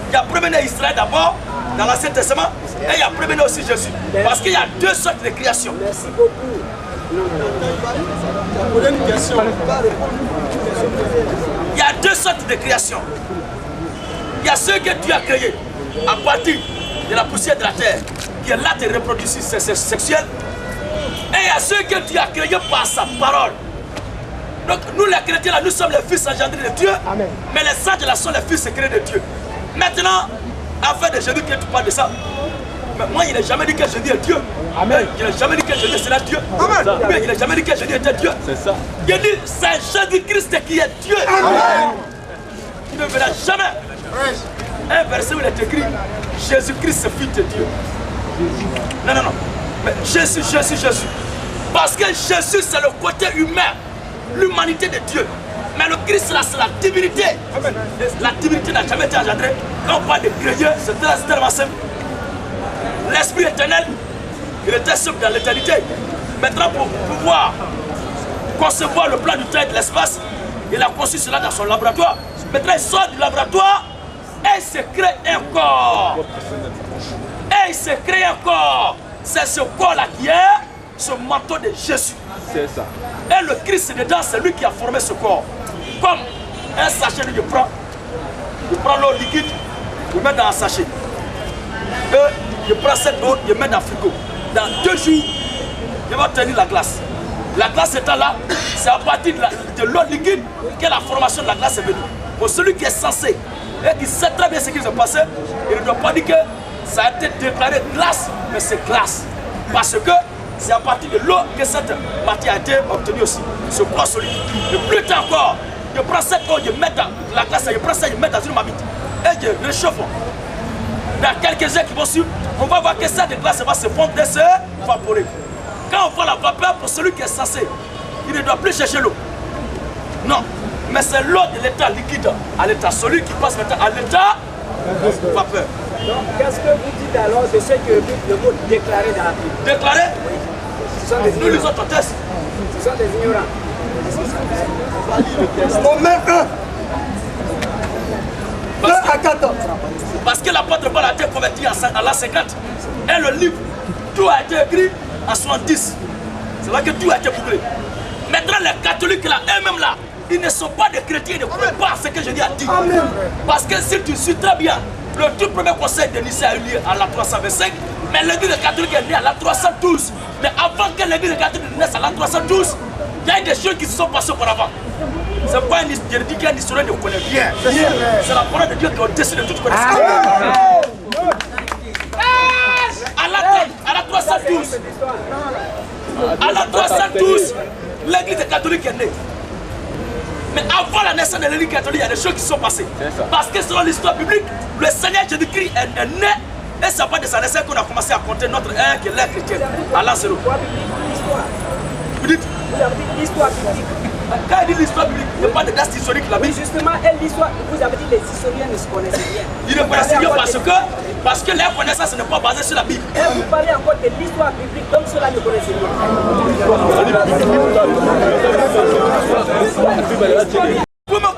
Il y a premier-né Israël d'abord dans l'Ancien Testament et il y a premier-né aussi Jésus. Parce qu'il y a deux sortes de création. Merci beaucoup. Il y a deux sortes de création. Il y a ceux que Dieu a créés à partir de la poussière de la terre, qui est l'acte de reproduction sexuelle. Et il y a ceux que Dieu a créés par sa parole. Donc nous les chrétiens là, nous sommes les fils engendrés de Dieu. Amen. Mais les sages là sont les fils créés de Dieu. Maintenant, afin de Jésus que tu parles de ça, mais moi il n'a jamais dit que Jésus est Dieu. Amen. Il n'a jamais dit que Jésus sera Dieu. Amen. Mais il n'a jamais dit que Jésus était Dieu. C'est ça. Il a dit c'est Jésus-Christ qui est Dieu. Amen. Il ne verra jamais. Un verset où il est écrit Jésus-Christ fils de Dieu. Non. Mais Jésus. Parce que Jésus c'est le côté humain, l'humanité de Dieu. Mais le Christ là c'est la divinité. Amen. La divinité n'a jamais été engendrée. Quand on parle de créé, c'est tellement simple. L'Esprit éternel, il était simple dans l'éternité. Maintenant pour pouvoir concevoir le plan du temps et de l'espace, il a conçu cela dans son laboratoire. Maintenant il sort du laboratoire et il se crée un corps. Et il se crée un corps. C'est ce corps-là qui est ce manteau de Jésus. C'est ça. Et le Christ dedans, c'est lui qui a formé ce corps. Comme un sachet, il prend l'eau liquide, il met dans un sachet. Et il prend cette eau, il met dans le frigo. Dans 2 jours, il va tenir la glace. La glace étant là, c'est à partir de l'eau liquide que la formation de la glace est venue. Pour celui qui est censé et qui sait très bien ce qui s'est passé, il ne doit pas dire que ça a été déclaré glace, mais c'est glace. Parce que c'est à partir de l'eau que cette matière a été obtenue aussi. Ce corps solide. Et plus tard encore, je prends cette eau, je mets dans la glace, je prends ça, je mets dans une marmite. Et je réchauffe. Dans quelques heures qui vont suivre, on va voir que cette glace va se fondre et se vaporer. Quand on voit la vapeur, pour celui qui est censé, il ne doit plus chercher l'eau. Non, mais c'est l'eau de l'état liquide à l'état solide qui passe maintenant à l'état vapeur. Donc, qu'est-ce que vous dites alors de ceux qui écoutent le mot déclaré dans la Bible? Déclaré? Oui. Ce sont des nous lisons ton texte. Ce sont des ignorants. On met 1 à 4 ans. Parce que l'apôtre Paul a été converti à l'an 50. Et le livre, tout a été écrit en 70. C'est là que tout a été publié. Maintenant, les catholiques là, eux-mêmes là, ils ne sont pas des chrétiens, ils ne croient pas à ce que Jésus a dit. Amen. Parce que si tu suis très bien, le tout premier conseil de Nicée a eu lieu à l'an 325, mais l'église catholique est née à l'an 312. Mais avant que l'église catholique naisse à l'an 312, il y a eu des choses qui se sont passées auparavant. C'est pas une histoire, je dis qu'un historien ne connaît bien. C'est la parole de Dieu qui a décidé de toute connaissance. À l'an 312, l'église catholique est née. Mais avant la naissance de l'église catholique, il y a des choses qui sont passées. Parce que selon l'histoire biblique, le Seigneur Jésus-Christ est né. Et c'est pas de sa naissance qu'on a commencé à compter notre ère qui est l'ère chrétienne. À l'an 0. Vous dites? Vous avez dit l'histoire biblique. Quand il dit l'histoire biblique, il n'y a pas de date historique là-bas. Justement, l'histoire, vous avez dit les historiens ne se connaissent rien. Ils ne connaissent rien parce que leur connaissance n'est pas basée sur la Bible. Et vous parlez encore de l'histoire biblique, donc cela ne connaissent rien. Comment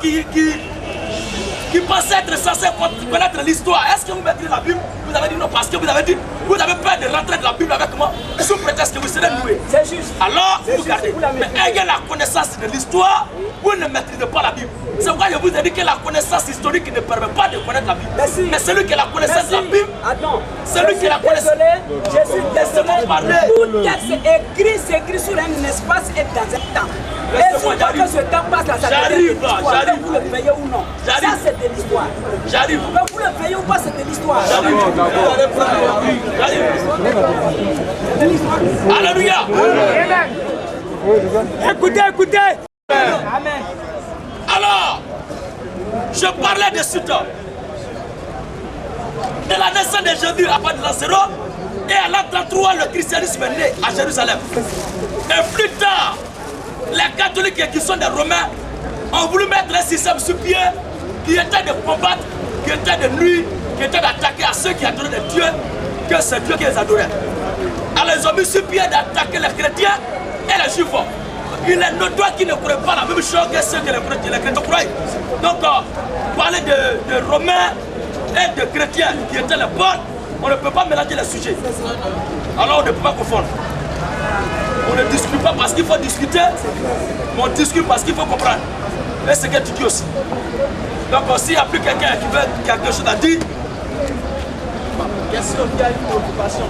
qui pensait être censé connaître l'histoire, est-ce que vous maîtrisez la Bible? Vous avez dit non parce que vous avez dit, vous avez peur de rentrer de la Bible avec moi sous prétexte que vous serez noué. C'est juste. Alors, vous gardez. Mais ayez la connaissance de l'histoire, vous ne maîtrisez pas la Bible. C'est pourquoi je vous ai dit que la connaissance historique ne permet pas de connaître la Bible. Mais celui qui a la connaissance de la Bible, celui qui a la connaissance. Je suis désolé. Parler. Tout texte s'écrit sur un espace et dans un temps. Et si que ce temps passe là, ça j'arrive, que vous le payez ou non. Ça c'est de l'histoire. J'arrive. Que vous le payez ou pas, c'est de l'histoire. Alléluia. Écoutez. Amen. Alors, je parlais de suite de la naissance de Jésus à partir de l'an 0 et à l'an 33, le christianisme est né à Jérusalem. Et plus tard, les catholiques qui sont des Romains ont voulu mettre un système sur pied qui était de combattre, qui était de nuire, qui était d'attaquer à ceux qui adoraient des dieux, que c'est Dieu qui les adorait. Alors ils ont mis sur pied d'attaquer les chrétiens et les juifs. Il est notoire qu'ils ne croient pas la même chose que ce que les chrétiens croient. Donc, parler de Romains et de chrétiens qui étaient les bords, on ne peut pas mélanger les sujets. Alors on ne peut pas confondre. On ne discute pas parce qu'il faut discuter, mais on discute parce qu'il faut comprendre. Et c'est ce que tu dis aussi. Donc s'il n'y a plus quelqu'un qui veut quelque chose à dire, question qui a une préoccupation.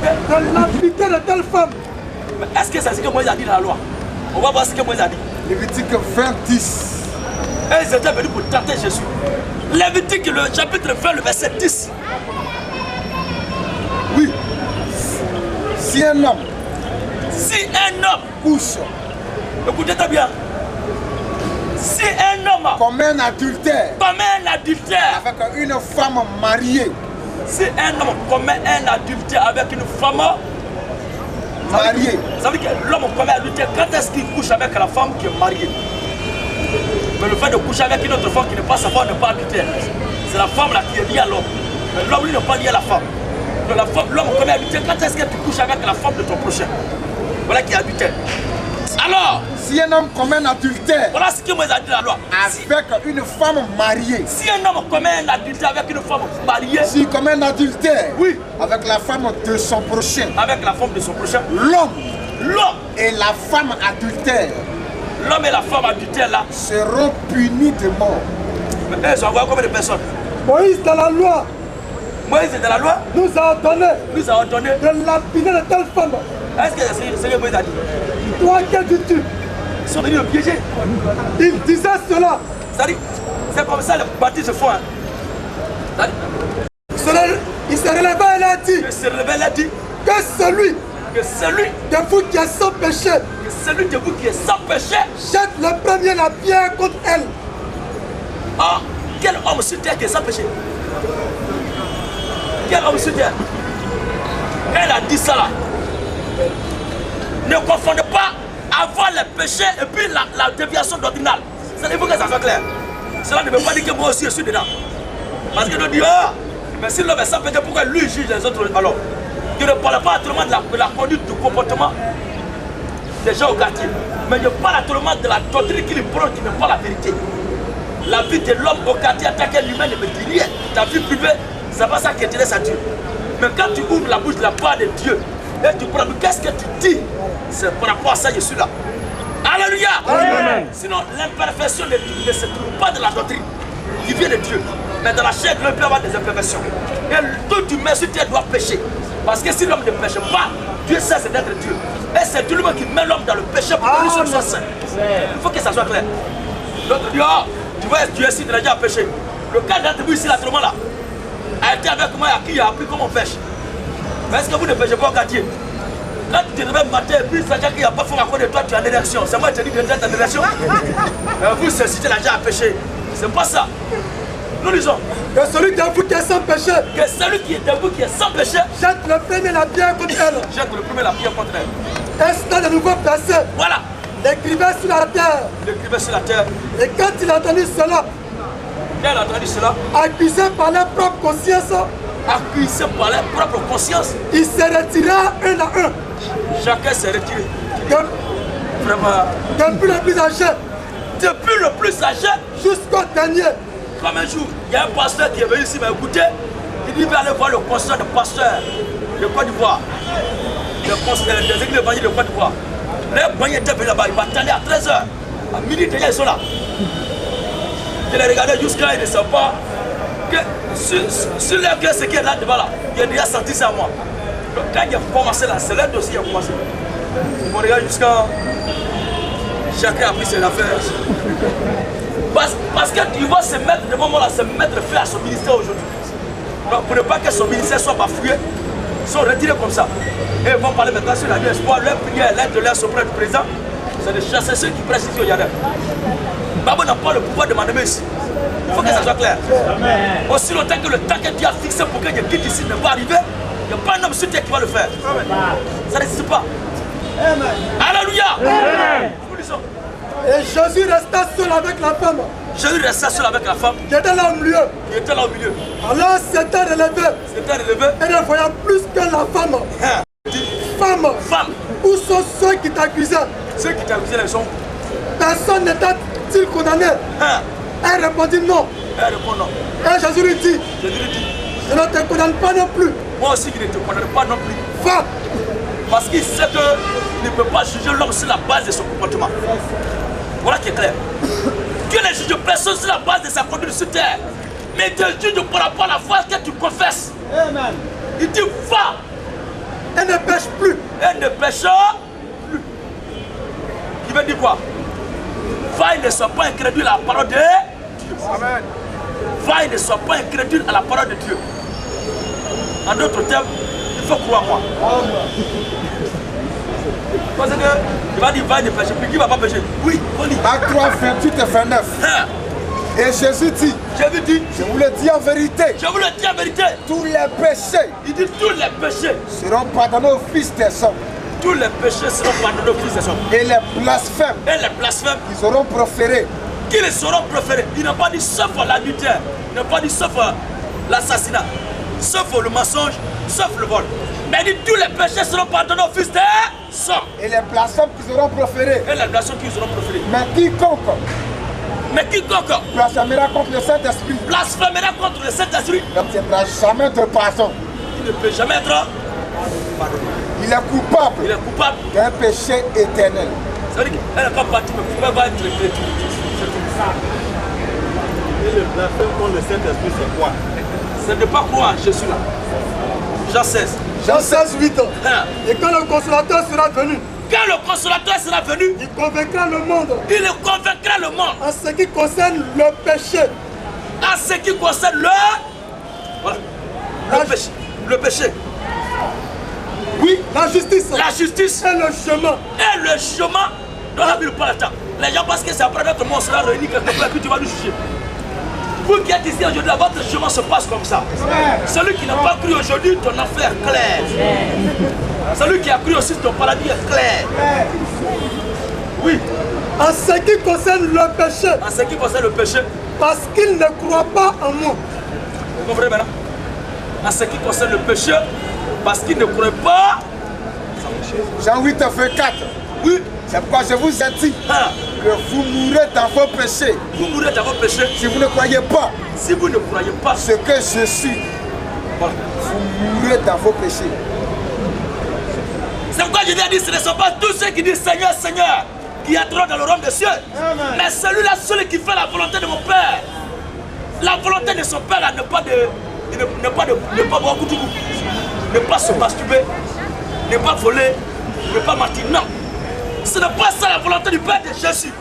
De l'impunité de telle femme. Mais est-ce que c'est ce que Moïse a dit dans la loi? On va voir ce que Moïse a dit. Lévitique 20:10. Et ils étaient venus pour tenter Jésus. Lévitique, le chapitre 20, le verset 10. Oui. Si un homme couche, écoutez très bien. Si un homme commet un adultère avec une femme mariée, si un homme commet un adultère avec une femme mariée, ça veut dire que l'homme commet un adultère quand est-ce qu'il couche avec la femme qui est mariée? Mais le fait de coucher avec une autre femme qui n'est pas sa femme n'est pas adultère. C'est la femme là qui est liée à l'homme. Mais l'homme lui n'est pas lié à la femme. Donc l'homme commet un adultère quand est-ce que tu couches avec la femme de ton prochain? Voilà qui est adultère. Alors, si un homme commet un adultère, voilà ce que Moïse a dit dans la loi. Avec une femme mariée. Si un homme commet un adultère avec une femme mariée. S'il commet un adultère, oui, avec la femme de son prochain. Avec la femme de son prochain. L'homme et la femme adultère. L'homme et la femme adultère là seront punis de mort. Mais ils ont envoyé combien de personnes? Moïse dans la loi. Moïse dans la loi nous a donné de l'impunité de telle femme. Est-ce que c'est ce que Moïse a dit? Toi, que dis-tu? Ils sont venus le piéger. Il disait cela. C'est comme ça les bâtis se font. Hein. Il se releva et a dit. Que celui de vous qui est sans péché. Celui de vous qui est sans péché. Jette le premier la pierre contre elle. Oh, quel homme sur terre qui est sans péché? Quel homme sur terre? Elle a dit ça là. Ne confondez pas avoir les péchés et puis la déviation doctrinale. Il faut que ça soit clair. Cela ne veut pas dire que moi aussi je suis dedans. Parce que nous disons, mais si l'homme est sans péché, pourquoi lui juge les autres? Alors, je ne parle pas actuellement de la conduite, du comportement des gens au quartier. Mais je parle actuellement de la doctrine qu'il prône, qui n'est pas la vérité. La vie de l'homme au quartier en tant qu'humain ne me dit rien. Ta vie privée, c'est pas ça qui intéresse à Dieu. Mais quand tu ouvres la bouche de la part de Dieu, et tu prends, qu'est-ce que tu dis? C'est par rapport à ça que je suis là. Alléluia. Amen. Sinon, l'imperfection ne se trouve pas dans la doctrine qui vient de Dieu. Mais dans la chair, l'homme peut avoir des imperfections. Et tout humain sur terre doit pécher. Parce que si l'homme ne pêche pas, Dieu cesse d'être Dieu. Et c'est Dieu lui qui met l'homme dans le péché pour que lui soit saint. Il faut que ça soit clair. L'autre dit, oh, tu vois, Dieu ici, tu as déjà péché. Le cas d'attribut ici, là, a été avec moi et qui a appris comment on pêche. Mais est-ce que vous ne pêchez pas au quartier? Quand tu te réveilles matin et puis sachant qu'il n'y a pas fort à côté de toi, tu es en érection. C'est moi qui te dis de être en érection. Vous, c'est si tu l'as déjà péché. C'est pas ça. Nous lisons. Que celui de vous qui est sans péché. Que celui qui est de vous qui est sans péché. Jette le premier la pierre contre elle. Jette le premier la pierre contre elle. Instant de nouveau placé. Voilà. L'écrivait sur la terre. L'écrivait sur la terre. Et quand il a entendu cela. Elle a entendu cela. Accusé par leur propre conscience. Accusé par leur propre conscience. Il se retira un à un. Chacun s'est retiré. Vraiment. Depuis le plus âgé. Depuis le plus âgé. Jusqu'au dernier. Comme un jour, il y a un pasteur qui est venu ici m'écouter. Il dit, il va aller voir le concert de pasteur de Côte d'Ivoire. Le concert des églises évangéliques de Côte d'Ivoire. Les banniers étaient venus là-bas. Il m'attendait à 13h. À midi déjà, ils sont là. Je les regardais jusqu'à là, ils ne savent pas que sur leur cœur, ce qui est là devant là, il a déjà senti ça à moi. Donc quand il a commencé là, c'est leur dossier qui a commencé. On regarde jusqu'à. Chacun a pris ses affaires. Parce que tu vas se mettre devant moi là, se mettre fait à son ministère aujourd'hui. Donc pour ne pas que son ministère soit bafouillé, ils sont retirés comme ça. Et ils vont parler maintenant sur la vie espoir, leur prière, l'aide de l'air auprès du président, c'est de chasser ceux qui prêchent ici au Yadem. Babou n'a pas le pouvoir de m'amener ici. Il faut que ça soit clair. Amen. Aussi longtemps que le temps que Dieu a fixé pour que je quitte ici ne va arriver, il n'y a pas un homme sur terre qui va le faire. Amen. Ça n'existe pas. Amen. Alléluia. Amen. Et Jésus resta seul avec la femme. Jésus resta seul avec la femme. Qui était là au milieu. Qui était là au milieu. Alors c'était relevé. C'était relevé. Et ne voyant plus que la femme. Femme. Où sont ceux qui t'accusaient? Ceux qui t'accusaient, ils sont. Personne n'était-il condamné? Elle répondit non. Elle répond non. Et Jésus lui dit, je ne te condamne pas non plus. Moi aussi, je ne te condamne pas non plus. Va. Parce qu'il sait qu'il ne peut pas juger l'homme sur la base de son comportement. Voilà qui est clair. Dieu ne juge personne sur la base de sa conduite sur terre. Mais Dieu juge par rapport à la foi que tu confesses. Amen. Il dit va. Elle ne pêche plus. Elle ne pêche plus. Qui veut dire quoi? Va et ne sois pas incrédule à la parole de Dieu. Amen. Va et ne sois pas incrédule à la parole de Dieu. En d'autres termes, il faut croire en moi. Parce que il va dire va et ne pêche plus. Qui ne va pas pêcher? Oui, on dit. Acte 3, 28 et 29. Et Jésus dit, je vous le dis en vérité. Je vous le dis en vérité. Tous les péchés. Il dit tous les péchés seront pardonnés aux fils des hommes. Tous les péchés seront pardonnés aux fils des hommes. Et les blasphèmes. Et les blasphèmes. Ils auront proféré. Qui les seront proférés. Il n'a pas dit sauf l'adultère. Il n'a pas dit sauf l'assassinat. Sauf le mensonge. Sauf le vol. Mais il dit tous les péchés seront pardonnés aux fils des hommes. Et les blasphèmes qui seront proférés. Et les blasphèmes qui seront proférés. Mais quiconque blasphémera contre le Saint-Esprit. Blasphémera contre le Saint-Esprit. N'obtiendra jamais de pardon. Il ne peut jamais être pardonné. Il est coupable. Il est coupable d'un péché éternel. Ça veut dire qu'elle n'est pas partie, mais ne pouvait pas être traité. Et le blasphème contre le Saint-Esprit, c'est quoi? C'est de ne pas croire en Jésus là. Jean 16. Jean 16, 8 ans. Et quand le consolateur sera venu. Quand le consolateur sera venu, il convaincra le monde. Il convaincra le monde. En ce qui concerne le péché. En ce qui concerne le... Voilà. Le péché. Oui, la justice. La justice. Et le chemin. Et le chemin dans la Bible par le temps. Les gens pensent que c'est après notre mort, on sera réunis quelque part, puis tu vas nous juger. Vous qui êtes ici aujourd'hui, votre chemin se passe comme ça. Celui qui n'a pas cru aujourd'hui, ton affaire est claire. Celui qui a cru aussi, ton paradis est clair. Oui. En ce qui concerne le péché. En ce qui concerne le péché. Parce qu'il ne croit pas en moi. Vous comprenez maintenant? En ce qui concerne le péché, parce qu'il ne croit pas. Jean 8, 24. Oui. C'est pourquoi je vous ai dit que vous mourrez dans vos péchés. Vous mourrez dans vos péchés. Si vous ne croyez pas. Si vous ne croyez pas ce que je suis. Voilà. Vous mourrez dans vos péchés. C'est pourquoi je viens dire, ce ne sont pas tous ceux qui disent Seigneur, Seigneur, qui entreront dans le royaume des cieux. Amen. Mais celui-là, celui qui fait la volonté de mon Père. La volonté de son Père, là, ne pas boire beaucoup de goût, ne pas se masturber, ne pas voler, ne pas mentir. Non. Ce n'est pas ça la volonté du Père de Jésus.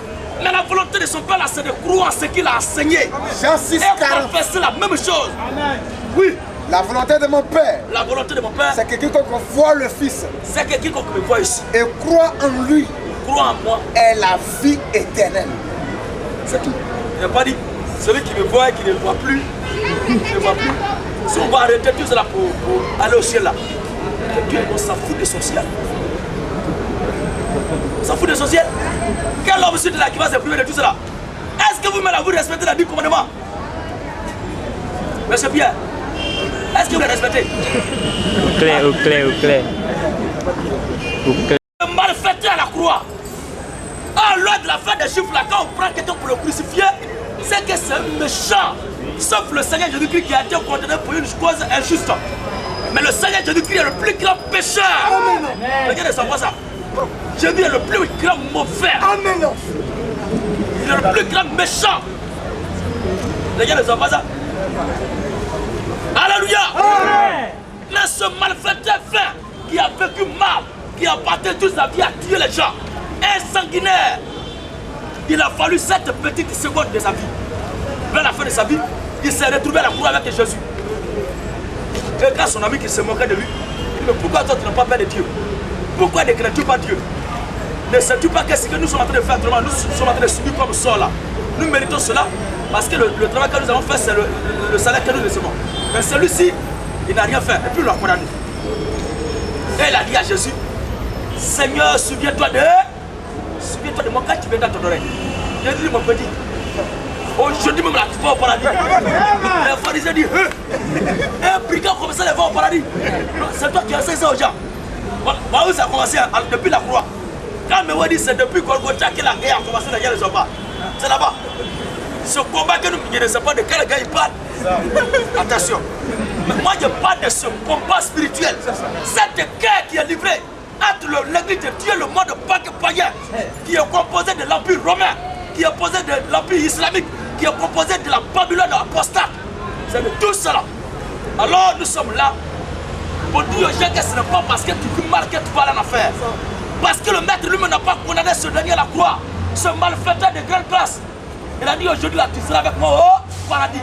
Mais la volonté de son Père, là, c'est de croire en ce qu'il a enseigné. Jean 6, et confesser la même chose. Amen. Oui. La volonté de mon Père. La volonté de mon Père. C'est que quiconque voit le Fils. C'est que quiconque me voit ici. Et croit en lui. Croit en moi. Est la vie éternelle. C'est tout. Il n'a pas dit celui qui me voit et qui ne voit plus. Ne voit plus. Si on va arrêter tout cela pour aller au ciel là. Dieu, on s'en fout de son ciel. On s'en fout de son ciel. Quel homme là qui va se priver de tout cela? Est-ce que vous-même vous respectez la 10 commandements? Monsieur Pierre, est-ce que vous les respectez? Au clair. Le malfaiteur à la croix. Ah, lors de la fin des chiffres là, quand on prend quelqu'un pour le crucifier, c'est que c'est un méchant. Sauf le Seigneur Jésus-Christ qui a été condamné pour une cause injuste. Mais le Seigneur Jésus-Christ est le plus grand pécheur. Amen. Regardez ça, ça. Jésus est le plus grand mauvais. Amen. Il est le plus grand méchant. Regardez ça, ça. Alléluia. Amen. Mais ce malfaiteur fin qui a vécu mal, qui a battu toute sa vie à tuer les gens, un sanguinaire, il a fallu 7 petites secondes de sa vie. Vers la fin de sa vie, il s'est retrouvé à la croix avec Jésus. Et quand son ami qui se moquait de lui, il dit mais pourquoi toi tu n'as pas peur de Dieu? Pourquoi ne crains-tu pas Dieu? Ne sais-tu pas qu'est-ce que nous sommes en train de faire? Nous sommes en train de subir comme sort là. Nous méritons cela parce que le travail que nous avons fait, c'est le salaire que nous recevons. Mais celui-ci, il n'a rien fait. Et puis il l'a condamné. Et il a dit à Jésus, Seigneur, souviens-toi de moi quand tu viens dans ton oreille. Jésus dit, mon petit, aujourd'hui même là, tu vas au paradis. Les pharisiens disent, un brigand comme ça, il va au paradis. C'est toi qui enseignes ça aux gens. Voilà où ça a commencé, depuis la croix. Quand me dit c'est depuis Golgotha que la guerre a commencé, la guerre ne sont pas. C'est là-bas. Ce combat que nous ne savons pas de quel gars il parle. Attention. Mais moi je parle de ce combat spirituel. Cette guerre qui est livrée entre l'église de Dieu, le monde païen, qui est composé de l'empire romain, qui est composé de l'empire islamique, qui est composé de la Babylone apostate. C'est de tout cela. Alors nous sommes là pour dire aux gens que ce n'est pas parce que tu veux marquer que tu vas aller en affaire. Parce que le maître lui-même n'a pas condamné ce dernier à la croix, ce malfaiteur de grande classe. Il a dit aujourd'hui là, tu seras avec moi au paradis.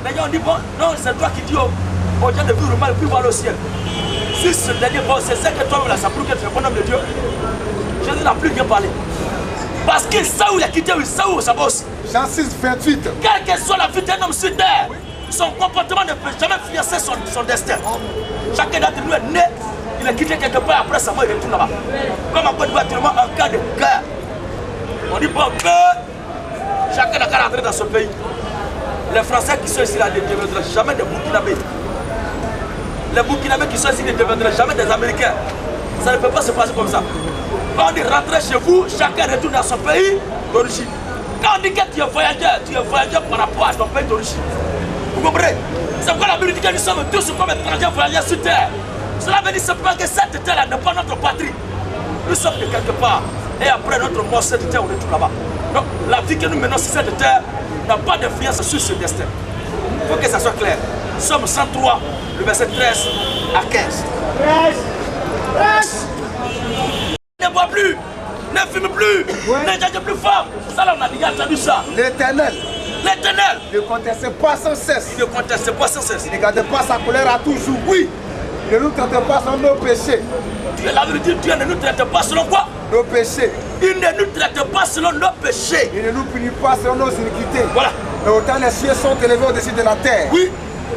Les gens ont dit bon, non, c'est toi qui dis aux gens de vivre le mal, puis voir le ciel. Si ce dernier, bon, c'est ça que toi, là, ça prouve que tu es bon homme de Dieu. Jésus n'a plus bien parlé. Parce qu'il sait où il a quitté, il sait où ça bosse. Jean 6, 28. Quelle que soit la vie d'un homme sur terre, son comportement ne peut jamais financer son destin. Chacun d'entre nous est né, il a quitté quelque part, après sa mort, il retourne là-bas. Comme en Côte d'Ivoire, actuellement, un cas de guerre. On dit bon, que chacun n'a qu'à rentrer dans ce pays. Les Français qui sont ici là ne deviendront jamais des Burkinabés. Les Burkinabés qui sont ici ne deviendront jamais des Américains. Ça ne peut pas se passer comme ça. Quand on dit rentrer chez vous, chacun retourne dans son pays d'origine. Quand on dit que tu es voyageur par rapport à ton pays d'origine. Vous comprenez? C'est pourquoi la Bible dit que nous sommes tous comme étrangers voyageurs sur terre. Cela veut dire simplement que cette terre-là n'est pas notre patrie. Nous sommes de quelque part. Et après notre mort, cette terre, on retourne là-bas. Donc la vie que nous menons sur cette terre n'a pas d'influence sur ce destin. Il faut que ça soit clair. Somme 103, le verset 13 à 15. Ne bois plus, ne fume plus, ne jette plus fort. Ça là, on a déjà entendu ça. L'Éternel ne conteste pas sans cesse. Il ne conteste pas sans cesse. Il ne garde pas sa colère à toujours. Oui. Il ne nous traite pas selon nos péchés. La vérité, Dieu ne nous traite pas selon quoi? Nos péchés. Il ne nous traite pas selon nos péchés. Il ne nous punit pas selon nos iniquités. Voilà. Mais autant les cieux sont élevés au-dessus de la terre. Oui.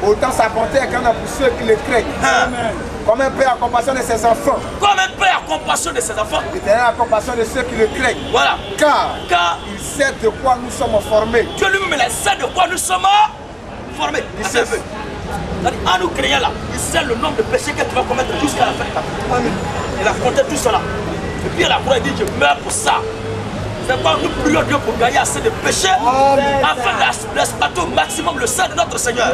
Autant sa bonté est grande pour ceux qui le craignent. Amen. Comme un père a compassion de ses enfants. Comme un père a compassion de ses enfants. L'Éternel a compassion de ceux qui le craignent. Voilà. Car il sait de quoi nous sommes formés. Dieu lui-même sait de quoi nous sommes formés. En nous craignant là, il sait le nombre de péchés que tu vas commettre jusqu'à la fin de ta vie. Il a compté tout cela. Et puis à la croix, il dit je meurs pour ça. C'est pourquoi nous prions Dieu pour gagner assez de péchés afin d'exploiter au maximum le sang de notre Seigneur.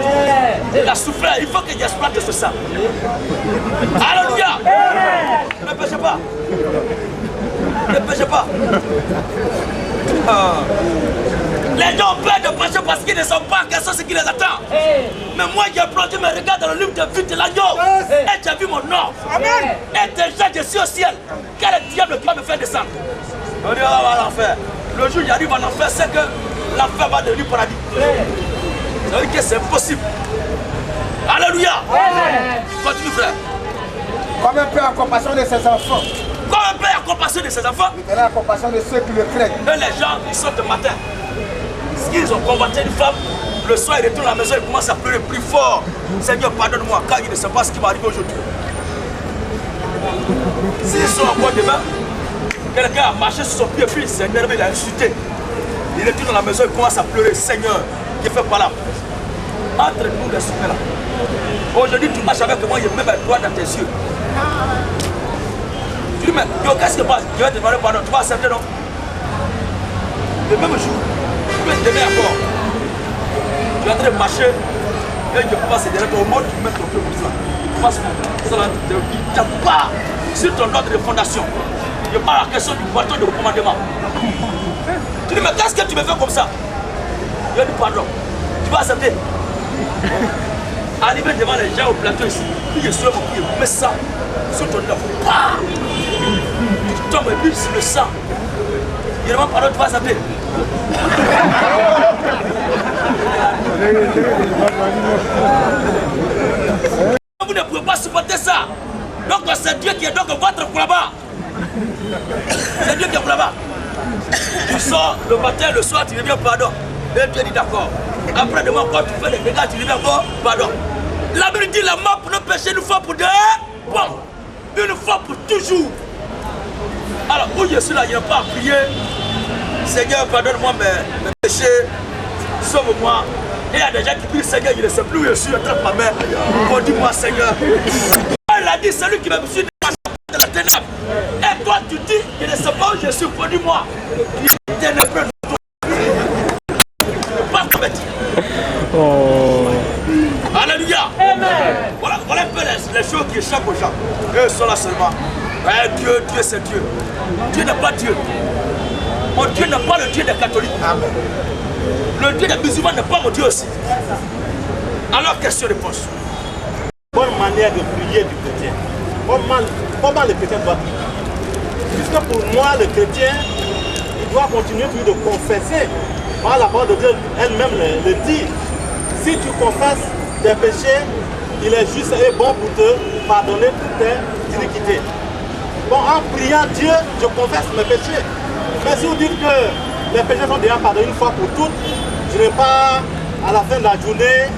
Il a souffert, il faut qu'il exploite ce sang. Alléluia. Ne péchez pas. Ne péchez pas. Les gens ont peur de pécher parce qu'ils ne savent pas quels sont ce qui les attend. Mais moi j'ai plongé mes regards dans le livre de vie de l'agneau et j'ai vu mon nom. Amen. Et déjà je suis au ciel. Quel diable qui va me faire descendre? On dit, on va l'enfer. Le jour où j'arrive en enfer, c'est que l'enfer va devenir paradis. Ça veut dire que c'est impossible. Alléluia. Continue, frère. Comme un père a compassion de ses enfants. Comme un père a compassion de ses enfants. Il a compassion de ceux qui le craignent. Et les gens, ils sortent le matin. Ils ont combattu une femme. Le soir, ils retournent à la maison, ils commencent à pleurer plus fort. Seigneur, pardonne-moi, car ils ne savent pas ce qui va arriver aujourd'hui. S'ils sont encore demain, quelqu'un a marché sur son pied, puis il s'est énervé, il a insulté. Il retourne dans la maison, il commence à pleurer. Seigneur, qui fait par là? Entre nous les souvenirs là. Aujourd'hui, tu marches avec moi, il met ma doigt dans tes yeux. Tu dis, mais qu'est-ce qui se passe? Je vais te demander pardon, tu vas accepter, non? Le même jour, tu peux te donner encore. Tu es en train de marcher, et je passe derrière toi, au monde, tu mets ton pied comme ça. Tu passes ça là, tu n'as pas sur ton ordre de fondation. Je parle à la question du bâton de commandement. Tu dis, mais qu'est-ce que tu me fais comme ça? Je dis pardon. Tu vas accepter. Arriver devant les gens au plateau ici, puis je soulève mon pied, mets ça sur ton œuf. Tu tombes et puis sur le sang. Je demande pardon, tu vas accepter. Vous ne pouvez pas supporter ça. Donc c'est Dieu qui est donc votre là-bas. C'est Dieu qui est là-bas. Tu sors le matin, le soir, tu reviens, pardon. Et Dieu dit d'accord. Après demain, quand tu fais des dégâts, tu reviens encore, pardon. La Bible dit la mort pour nos péchés, une fois pour deux, bon, une fois pour toujours. Alors, où je suis là, je n'ai pas à prier. Seigneur, pardonne-moi mes péchés, sauve-moi. Et il y a des gens qui prient, Seigneur, je ne sais plus où je suis, attrape ma main. Dis-moi, Seigneur. Il a dit, celui qui me suit, ténèbres. Et toi, tu dis, je ne sais pas où je suis venu, moi. Il est ténébreux. Pas commettre. Oh. Alléluia. Amen. Voilà un peu les choses qui échappent aux gens. Eux sont là seulement. Dieu, Dieu, c'est Dieu. Dieu n'est pas Dieu. Mon Dieu n'est pas le Dieu des catholiques. Amen. Le Dieu des musulmans n'est pas mon Dieu aussi. Alors, question-réponse. Bonne manière de prier du chrétien. Comment le chrétien doit prier? Puisque pour moi, le chrétien, il doit continuer de confesser. Par la parole de Dieu elle-même le dit. Si tu confesses tes péchés, il est juste et bon pour te pardonner toutes tes iniquités. Bon, en priant Dieu, je confesse mes péchés. Mais si vous dites que les péchés sont déjà pardonnés une fois pour toutes, je n'ai pas à la fin de la journée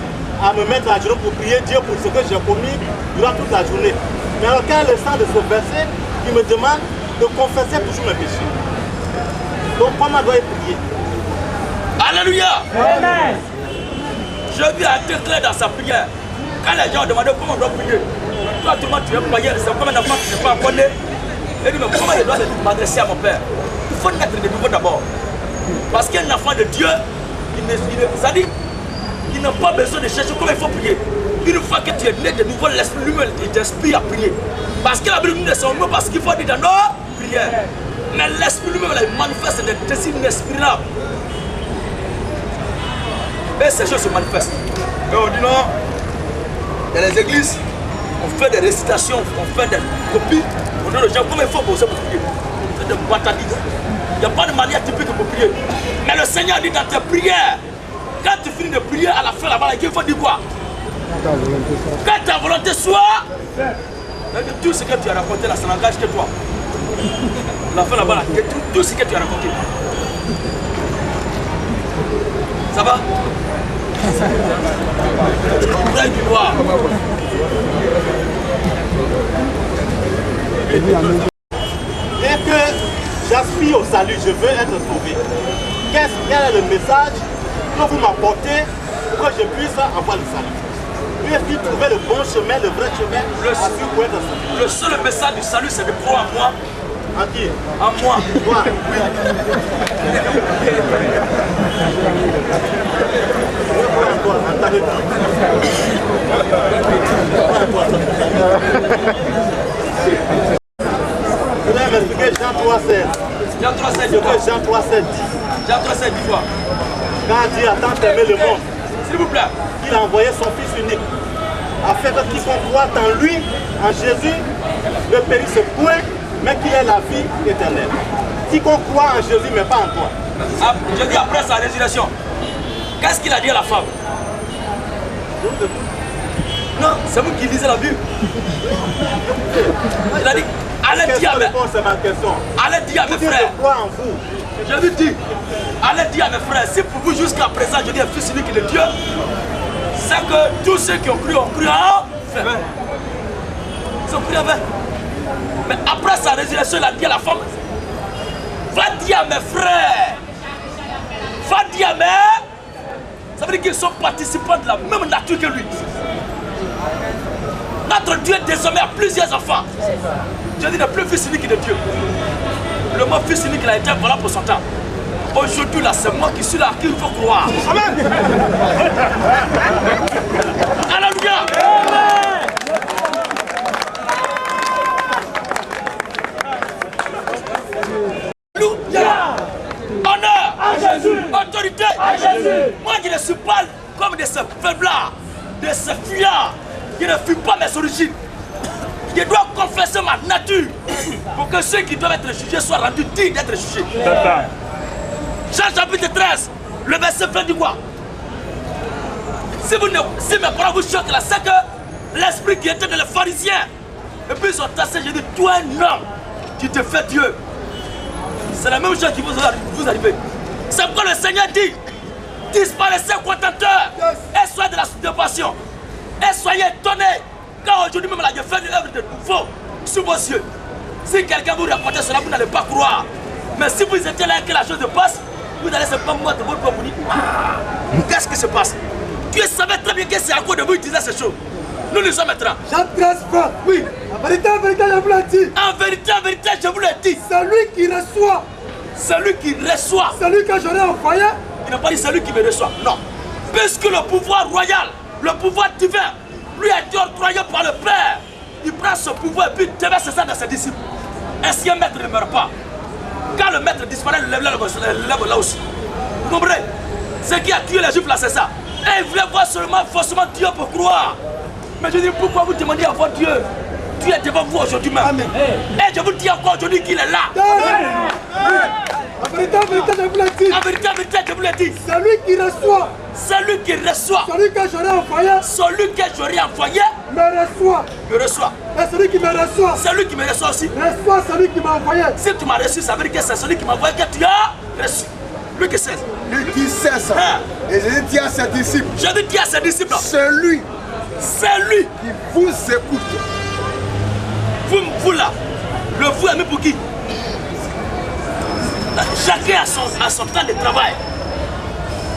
à me mettre à genoux pour prier Dieu pour ce que j'ai commis durant toute la journée. Mais alors quel est le sens de ce verset qui me demande de confesser toujours mes péchés? Donc comment dois-je prier? Alléluia. Amen. Je vis à être clair dans sa prière. Quand les gens demandent comment on doit prier, toi tout le monde tu es prier, c'est comme un enfant qui n'est pas abonné. Et dit mais comment je dois m'adresser à mon père? Il faut naître de nouveau d'abord. Parce qu'un enfant de Dieu, il n'a pas besoin de chercher comment il faut prier. Une fois que tu es né de nouveau, l'esprit lui-même t'inspire à prier. Parce que la Bible nous dit son mot parce qu'il faut dire dans nos prières. Mais l'esprit lui-même manifeste des désirs inexpirables. Et ces choses se manifestent. Et on dit non, dans les églises, on fait des récitations, on fait des copies. On dit aux gens comment il faut poser pour prier. C'est des batailles. Il n'y a pas de manière typique pour prier. Mais le Seigneur dit dans tes prières, quand tu finis de prier à la fin là-bas, il faut dire quoi? Que ta volonté soit. Tout ce que tu as raconté là, ça n'engage que toi. La fin là-bas, tout ce que tu as raconté. Ça va? Du noir. Dès que j'aspire au salut, je veux être sauvé. Quel est le message que vous m'apportez pour que je puisse avoir le salut? Lui est-il trouver le bon chemin, le vrai chemin pour être sauvé? Le seul message du salut, c'est de croire en moi. En qui? En moi. Toi. Vous allez m'expliquer Jean 3,16. Jean 3,16 dit. Jean 3,16 dit. Jean 3,16 dit quoi? Quand Dieu a tant aimé le monde, s'il vous plaît, il a envoyé son Fils unique, afin que quiconque croit en lui, en Jésus, ne périsse point, mais qu'il ait la vie éternelle. Quiconque croit en Jésus, mais pas en toi. Ah, je dis après sa résurrection, qu'est-ce qu'il a dit à la femme? Non, c'est vous qui lisez la Bible. Il a dit, allez dire à mes frères. En vous. Je lui dis, allez dire à mes frères, si pour vous jusqu'à présent je dis un fils unique de Dieu, c'est que tous ceux qui ont cru en vain. Ils ont cru en vain. Mais après sa résurrection, il a dit à la femme, va dire à mes frères, va dire à mes... Ça veut dire qu'ils sont participants de la même nature que lui. Notre Dieu désormais a plusieurs enfants. Je dis le plus fils unique de Dieu. Le mot fils unique il a été voilà pour son temps. Aujourd'hui là, c'est moi qui suis là, qui il faut croire. Amen. Alléluia. Alléluia. Honneur à Jésus. Autorité à Jésus. Moi je ne suis pas comme de ces faiblards, de ces fuyards. Je ne fuis pas mes origines. Je dois confesser ma nature pour que ceux qui doivent être jugés soient rendus dignes d'être jugés. Jean chapitre 13, le verset 20 dit quoi? Si mes paroles vous choquent là, c'est que l'esprit qui était dans les pharisiens, et puis ils ont tassé, je dis, toi un homme, tu te fais Dieu. C'est la même chose qui vous arrive. C'est pourquoi le Seigneur dit, disparaissez contenteurs et soyez de la stupéfaction. Et soyez étonnés, car aujourd'hui même là, je fais une œuvre de nouveau sous vos yeux. Si quelqu'un vous raconte cela, vous n'allez pas croire. Mais si vous étiez là et que la chose se passe, vous allez simplement de votre propre vous dire, qu'est-ce qui se passe? Tu savais très bien que c'est à cause de vous utiliser ces choses. Nous lisons maintenant. Jean 13, 20. Oui. En vérité, je vous l'ai dit. En vérité, je vous l'ai dit. Celui qui reçoit. Celui qui reçoit. Celui que j'aurai envoyé. Il n'a pas dit celui qui me reçoit. Non. Puisque le pouvoir royal, le pouvoir divin, lui a été octroyé par le Père. Il prend ce pouvoir et puis déverse ça dans ses disciples. Ainsi un maître ne meurt pas. Quand le maître disparaît, le lève là aussi. Vous comprenez? Ce qui a tué les Juifs là, c'est ça. Et ils voulaient voir seulement forcément Dieu pour croire. Mais je dis, pourquoi vous demandez à voir Dieu? Dieu est devant vous aujourd'hui même. Amen. Et je vous dis encore aujourd'hui qu'il est là. En vérité, je vous l'ai dit. En vérité, je vous l'ai dit. Celui qui reçoit. Celui qui reçoit. Celui que j'aurai envoyé. Celui que j'aurai envoyé. Me reçoit. Me reçoit. Et celui qui me reçoit. Celui qui me reçoit aussi. Reçoit celui qui m'a envoyé. Si tu m'as reçu, ça veut dire que c'est celui qui m'a envoyé que tu as reçu. Luc 16. Luc 16. Et Jésus dit à ses disciples. Jésus dit à ses disciples. Celui qui vous écoute. Vous là. Le vous est mis pour qui? Chacun a son temps de travail.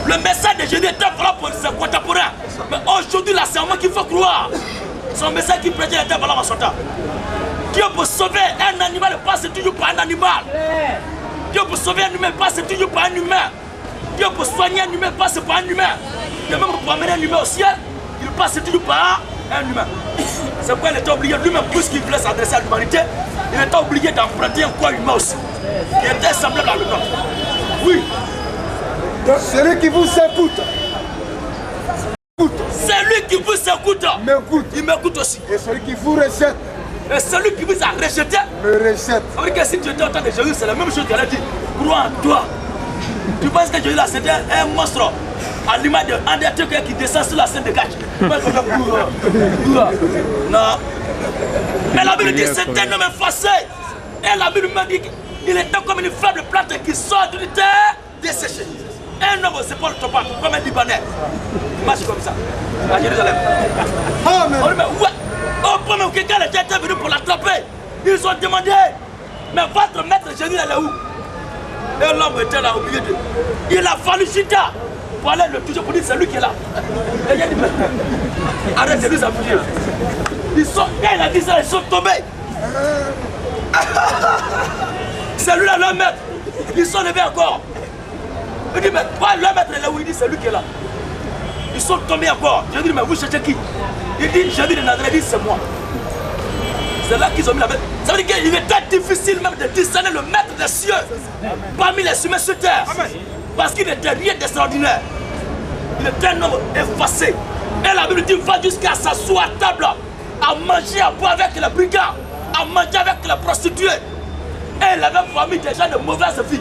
Le message de Jésus était valable pour ses contemporains. Mais aujourd'hui, là, c'est moi qu'il faut croire. Son message qui prêtait était valable en son temps. Dieu pour sauver un animal passe toujours par un animal. Dieu pour sauver un humain passe toujours par un humain. Dieu pour soigner un humain passe par un humain. Et même pour amener un humain au ciel, il passe toujours par un humain. C'est pourquoi il était obligé, lui-même, puisqu'il voulait s'adresser à l'humanité, il était obligé d'emprunter un corps humain aussi, qui était semblable à le nôtre. Oui. Celui qui vous écoute. Celui qui vous écoute. M'écoute. Il m'écoute aussi. Et celui qui vous rejette. Et celui qui vous a rejeté. Me rejette. Ça veut dire que si tu étais au temps de Jésus, c'est la même chose qu'elle a dit. Crois en toi. Tu penses que Jésus là, c'était un monstre à l'image d'un Undertaker qui descend sur la scène de catch. Non. Mais la Bible dit que c'est un homme effacé. Et la Bible me dit qu'il était comme une faible plante qui sort d'une terre desséchée. Un homme c'est pas le topaz, comme un Libanais. Il marche comme ça, à Jérusalem. Amen. On dit, mais ouais. Oh, pendant que quelqu'un était venu pour l'attraper, ils ont demandé, mais votre maître Jésus, elle est où? Et l'homme était là au milieu d'eux. Il a fallu Chita pour aller le toucher pour dire c'est lui qui est là. Et il a dit, mais arrête de nous appuyer. Quand il a dit ça, ils sont tombés. C'est lui là, leur maître. Ils sont levés encore. Il dit, mais quoi, leur maître est là où? Il dit, c'est lui qui est là. Ils sont tombés encore. Je dis, mais vous cherchez qui? Il dit, Jésus de Nazareth, il dit, c'est moi. C'est là qu'ils ont mis la bête. Ça veut dire qu'il était difficile même de discerner le maître des cieux parmi les humains sur terre. Parce qu'il n'était rien d'extraordinaire. Il était un homme effacé. Et la Bible dit, va jusqu'à s'asseoir à table, à manger, à boire avec les brigands, à manger avec les prostituées. Et il avait parmi des gens de mauvaises vies.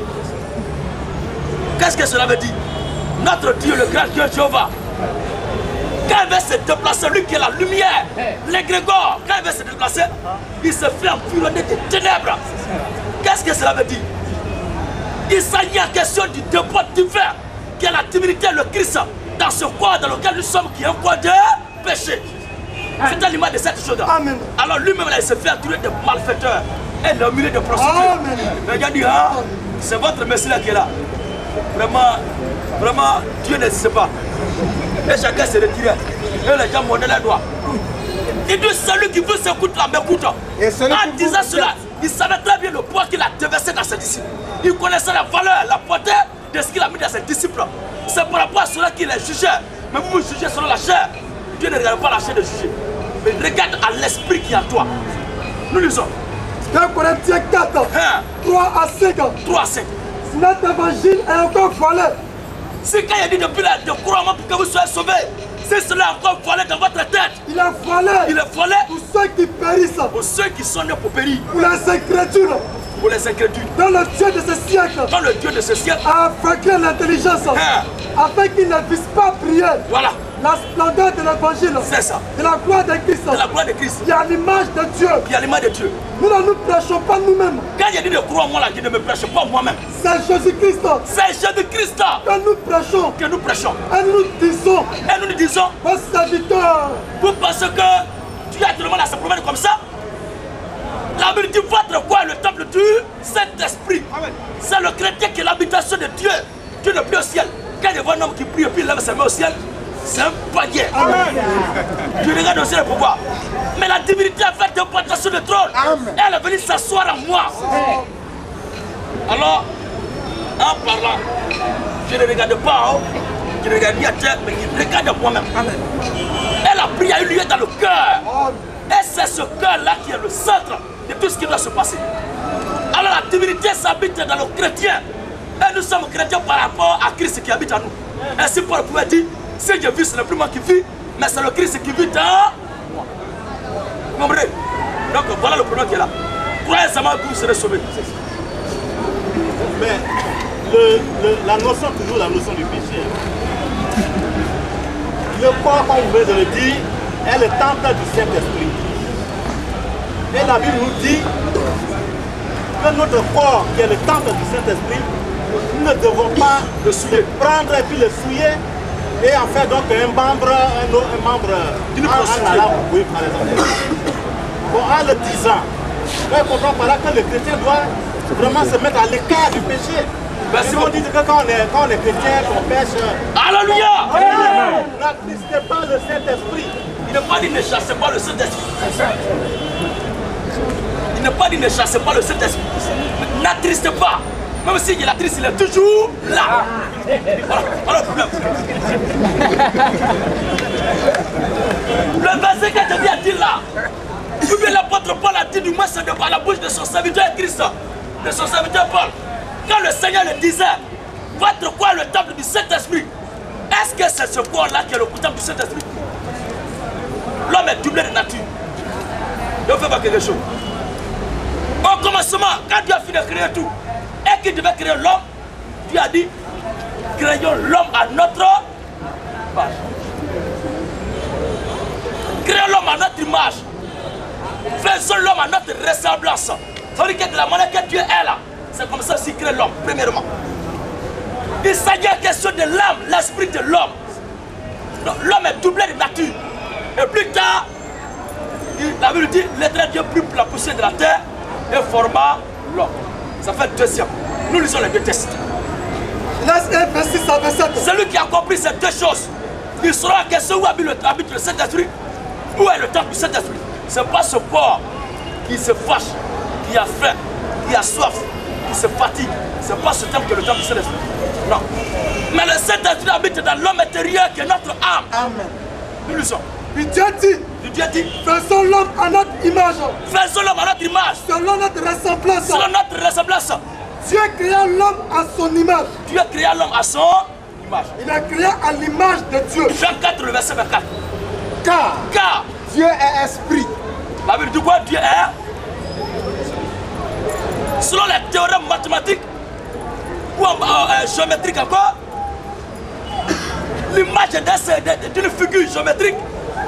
Qu'est-ce que cela veut dire? Notre Dieu, le grand Dieu Jéhovah, quand il va se déplacer, lui qui est la lumière, l'égrégore, quand il va se déplacer, il se fait environner de ténèbres. Qu'est-ce que cela veut dire? Il s'agit en question du dépôt divin, qui est la divinité, le Christ, dans ce corps dans lequel nous sommes, qui est un corps de péché. C'est à l'image de cette chose. Amen. Alors lui-même, il se fait entourer de malfaiteurs et de milieu de prostituées. Mais il a dit, ah, c'est votre Messie là qui est là. Vraiment, Dieu ne sait pas. Et chacun se retirait. Et les gens monnaient les doigts. Il dit, celui qui veut s'écouter là, m'écoute. En disant cela, il savait très bien le poids qu'il a déversé dans ses disciples. Il connaissait la valeur, la portée de ce qu'il a mis dans ses disciples. C'est par rapport à cela qu'il est jugé. Mais vous vous jugez selon la chair. Dieu ne regarde pas la chair de juger. Mais regarde à l'esprit qui est en toi. Nous lisons. 1 Corinthiens 4, 3 à 5. 3 à 5. Notre évangile est encore volé. C'est quand il a dit depuis de croire pour que vous soyez sauvés. C'est cela encore volé dans votre tête. Il est volé. Il est volé pour ceux qui périssent. Pour ceux qui sont nés pour périr. Pour les incrédules. Pour les incrédules. Dans le Dieu de ce siècle. Dans le Dieu de ce siècle. A aveuglé l'intelligence. Afin qu'ils ne puissent pas prier. Voilà. La splendeur de l'évangile. C'est ça. De la gloire de Christ. De la gloire de Christ. Qui a l'image de Dieu. Qui a l'image de Dieu. Nous ne nous prêchons pas nous-mêmes. Quand il a dit de croire en moi là, je ne me prêche pas moi-même. C'est Jésus-Christ. C'est Jésus-Christ. Que nous prêchons. Que nous prêchons. Et nous disons. Et nous disons. Vos serviteurs. Vous pensez que Dieu a tellement à se promène comme ça? La Bible dit votre quoi est le temple du Saint-Esprit. C'est le chrétien qui est l'habitation de Dieu. Dieu n'est plus au ciel. Quand il voit un homme qui prie et puis il lève ses mains au ciel, c'est un païen. Je regarde aussi le pouvoir. Mais la divinité a fait de porter sur le trône. Elle est venue s'asseoir en moi. Alors, en parlant, je ne regarde pas, je ne regarde pas à terre, mais je regarde moi-même. Elle a pris à un lieu dans le cœur. Et c'est ce cœur-là qui est le centre de tout ce qui doit se passer. Alors la divinité s'habite dans le chrétien. Et nous sommes chrétiens par rapport à Christ qui habite en nous. Ainsi Paul pouvait dire, si je vis, ce n'est plus moi qui vis, mais c'est le Christ qui vit en moi. Vous comprenez? Donc voilà le problème qui est là. Croyez seulement que vous serez sauvés. Mais la notion, toujours la notion du péché. Le corps, comme vous venez de le dire, est le temple du Saint-Esprit. Et la Bible nous dit que notre corps, qui est le temple du Saint-Esprit, nous ne devons pas le prendre et puis le souiller et en faire donc un membre d'une prostituée. Oui, par exemple. Bon, en le disant, on comprend par là que le chrétien doit vraiment se mettre à l'écart du péché. Si on dit que quand on est chrétien, qu'on pêche. Alléluia! N'attristez pas le Saint-Esprit. Il n'est pas dit ne chassez pas le Saint-Esprit. Il n'est pas dit ne chassez pas le Saint-Esprit. N'attristez pas. Même si il attriste, il est toujours là. Voilà le problème. Le verset que je viens de dire là, ou bien l'apôtre Paul a dit du moins c'est par la bouche de son serviteur Christ, de son serviteur Paul. Quand le Seigneur le disait, votre corps est le temple du Saint-Esprit. Est-ce que c'est ce corps-là qui est le temple du Saint-Esprit? L'homme est doublé de nature. Il ne fait pas quelque chose. Au commencement, quand Dieu a fini de créer tout, et qu'il devait créer l'homme, Dieu a dit, créons l'homme à notre image. Créons l'homme à notre image. Faisons l'homme à notre ressemblance. Ça veut dire que de la manière que Dieu est là, c'est comme ça qu'il crée l'homme, premièrement. Il s'agit de question de l'âme, l'esprit de l'homme. L'homme est doublé de nature. Et plus tard, la Bible dit, l'Éternel Dieu prit la poussière de la terre et forma l'homme. Ça fait 2 siècles. Nous lisons les 2 textes. Celui qui a compris ces 2 choses, il saura à question où habite le Saint-Esprit, où est le temple du Saint-Esprit. Ce n'est pas ce corps qui se fâche, qui a faim, qui a soif, qui se fatigue. Ce n'est pas ce temple qui est le temple du Saint-Esprit. Non. Mais le Saint-Esprit habite dans l'homme intérieur qui est notre âme. Amen. Nous lisons. Puis Dieu dit, faisons l'homme à notre image. Faisons l'homme à notre image. Selon notre ressemblance. Selon notre ressemblance. Dieu créa l'homme à son image. Dieu créa l'homme à son image. Il a créé à l'image de Dieu. Jean 4, le verset 24. Car Dieu est esprit. La Bible dit quoi? Dieu est. Selon les théorèmes mathématiques ou géométriques encore, l'image d'une figure géométrique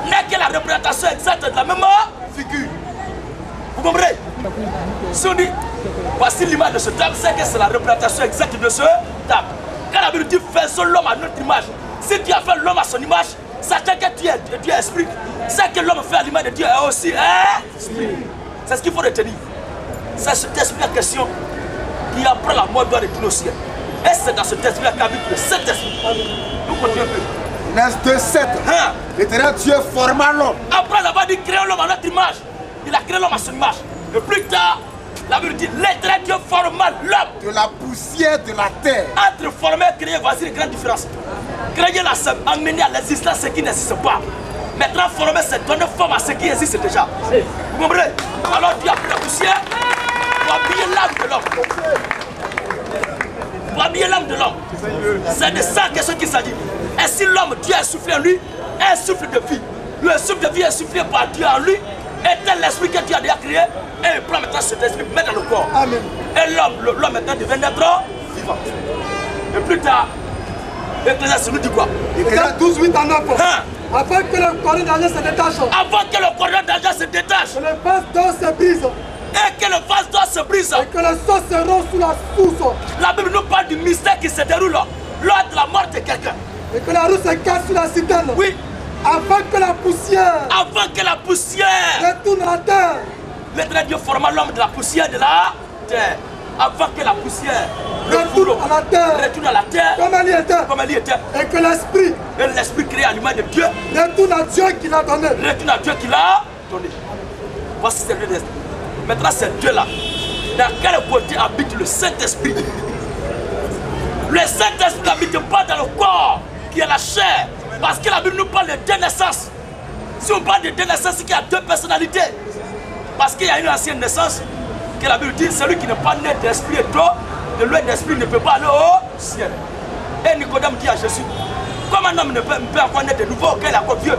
n'est que la représentation exacte de la même figure. Vous comprenez? Si on dit, voici l'image de ce table, c'est que c'est la représentation exacte de ce table. Quand la Bible dit, faisons l'homme à notre image, si Dieu a fait l'homme à son image, sachant que Dieu est esprit, c'est que l'homme fait à l'image de Dieu est aussi esprit. C'est ce qu'il faut retenir. C'est cet esprit en question qui apprend la mort de tout au ciel. Et c'est dans cet esprit qu'habite le Saint-Esprit. Nous continuons un peu. Genèse 2:7. L'Éternel Dieu forma l'homme. Après avoir dit créons l'homme à notre image, il a créé l'homme à son image. Et plus tard, la Bible dit l'Éternel Dieu forma l'homme. De la poussière de la terre. Entre former et créer, voici une grande différence. Créer là, c'est amener à l'existence ce qui n'existe pas. Maintenant, former, c'est donner forme à ce qui existe déjà. Vous comprenez? Alors Dieu a pris la poussière pour habiller l'âme de l'homme. Pour habiller l'âme de l'homme. C'est de ça que ce qu'il s'agit. Et si l'homme, Dieu a soufflé en lui, un souffle de vie. Le souffle de vie est soufflé par Dieu en lui. Et tel l'esprit que Dieu a déjà créé. Et il prend maintenant cet esprit, met dans le corps. Amen. Et l'homme maintenant devient d'être vivant. Et plus tard, l'Ecclésiaste nous dit quoi? Ecclésiaste 12:8 à 9. Avant que le cordon d'argent se détache. Avant que le cordon d'argent se détache. Que le vase d'or se brise. Et que le vase d'or se brise. Et que le sang se rompt sous la source. La Bible nous parle du mystère qui se déroule lors de la mort de quelqu'un. Et que la roue se casse sous la citerne. Oui. Avant que la poussière. Avant que la poussière. Retourne à la terre. L'Éternel Dieu forma l'homme de la poussière de la terre. avant que la poussière retourne à la terre comme elle y était. Et que l'esprit créé à l'image de Dieu retourne à Dieu qui l'a donné. Donné. Voici ce Dieu. Maintenant, c'est Dieu là. Dans quel côté habite le Saint-Esprit? Le Saint-Esprit n'habite pas dans le corps qui est la chair. Parce que la Bible nous parle de deux naissances. Si on parle de deux naissances, c'est qu'il y a deux personnalités. Parce qu'il y a une ancienne naissance que la Bible dit, celui qui n'est pas né d'esprit et d'eau, de l'eau d'esprit ne peut pas aller au ciel. Et Nicodème dit à Jésus, comment un homme ne peut encore naître de nouveau auquel il est encore vieux?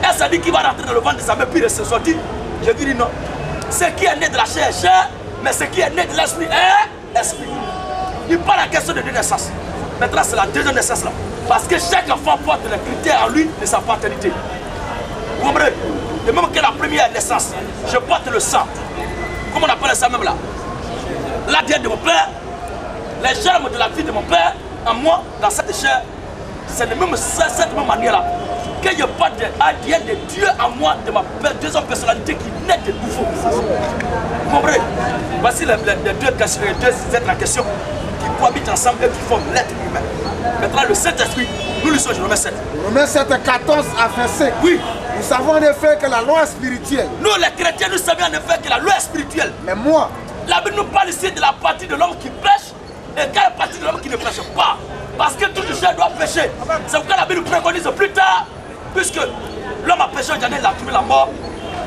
Et ça dit qu'il va rentrer dans le ventre de sa mère puis il se sortir. Je dis non. Ce qui est né de la chair est chair, mais ce qui est né de l'esprit est esprit. Il parle en question de deux naissances. Maintenant c'est la deuxième naissance là. Parce que chaque enfant porte les critères en lui de sa paternité. Vous comprenez? De même que la première naissance, je porte le sang. Comment on appelle ça même là? L'ADN de mon père, les germes de la vie de mon père, en moi, dans cette chair, c'est de même cette même manière-là. Que je porte l'ADN de Dieu en moi, de ma deuxième personnalité qui naît de nouveau. Vous comprenez? Voici les deux êtres en question qui cohabitent ensemble et qui forment l'être humain. Maintenant, le Saint-Esprit, nous lui sommes Romains 7. Romains 7, 14 à 25. Oui. Nous savons en effet que la loi est spirituelle. Nous, les chrétiens, nous savons en effet que la loi est spirituelle. Mais moi, la Bible nous parle ici de la partie de l'homme qui pêche et quelle partie de l'homme qui ne pêche pas. Parce que tout chair doit pécher. C'est pourquoi la Bible préconise plus tard, puisque l'homme a péché, il a trouvé la mort.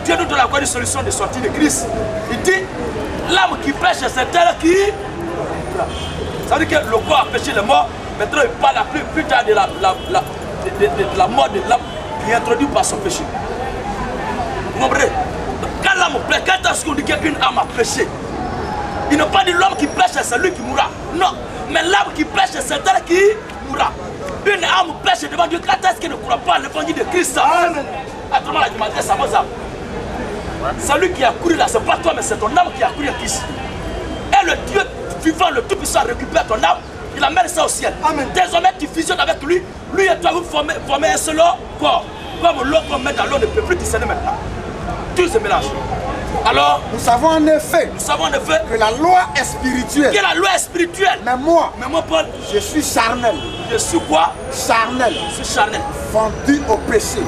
Dieu nous donne encore une solution de sortie de Christ. Il dit, l'âme qui pêche, c'est elle qui... Ça veut dire que le corps a péché les morts. Maintenant, il parle plus tard de la mort de l'âme qui est introduite par son péché. Vous comprenez? Quand l'âme pêche, quand est-ce qu'on dit qu'une âme a péché? Il n'a pas dit l'homme qui pêche, c'est lui qui mourra. Non, mais l'âme qui pêche, c'est elle qui mourra. Une âme pêche devant Dieu, quand est-ce qu'elle ne croit pas à l'évangile de Christ? Autrement, la demande, ça va ça. Celui qui a couru là, c'est pas toi, mais c'est ton âme qui a couru à Christ. Et le Dieu vivant, le Tout-Puissant, récupère ton âme, il amène ça au ciel. Amen. Désormais, tu fusionnes avec lui. Lui et toi, vous formez un seul corps. Comme l'eau qu'on met dans l'eau ne peut plus discerner maintenant. Tout se mélange. Alors, nous savons en effet que la loi est spirituelle. Que la loi est spirituelle. Mais moi, Paul, je suis charnel. Je suis quoi? Charnel. Je suis charnel. Vendu au péché.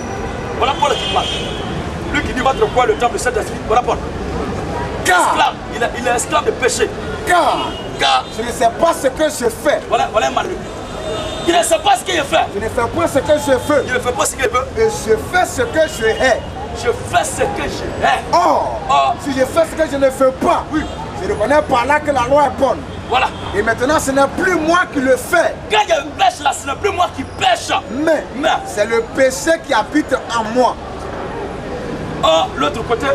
Voilà Paul qui parle. Lui qui dit votre quoi, le temple de Saint-Esprit. Voilà Paul. Car il est esclave de péché. Car je ne sais pas ce que je fais. Voilà un mari. Il ne sait pas ce qu'il fait. Je ne fais pas ce que je veux. Il ne fait pas ce qu'il veut. Et je fais ce que je hais. Je fais ce que je hais. Or, si je fais ce que je ne fais pas, oui, je reconnais par là que la loi est bonne. Voilà. Et maintenant, ce n'est plus moi qui le fais. Quand je pêche là, ce n'est plus moi qui pêche. Mais c'est le péché qui habite en moi. Or, l'autre côté,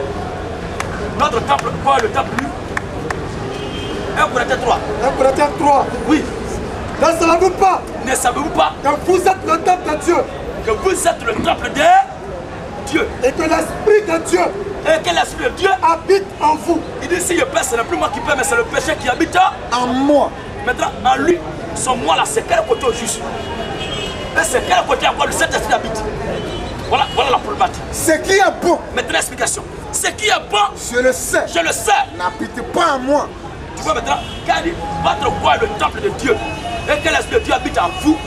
notre temple, quoi, le temple nu? 1 Corinthiens 3. 1 Corinthiens 3. Oui. Ne savez-vous pas? Ne savez-vous pas que vous êtes le temple de Dieu? Que vous êtes le temple de Dieu. Et que l'Esprit de Dieu et que l'Esprit de Dieu habite en vous. Il dit si je pêche, ce n'est plus moi qui pêche, mais c'est le péché qui habite en moi. Maintenant, en lui, son moi là, c'est quel côté au juste? Et c'est quel côté encore le Saint-Esprit habite? Voilà la problématique. Ce qui est bon. Maintenant, explication. Ce qui est bon, je le sais. Je le sais. N'habite pas en moi. Tu vois maintenant, quand il dit votre corps est le temple de Dieu et que l'Esprit de Dieu habite en vous,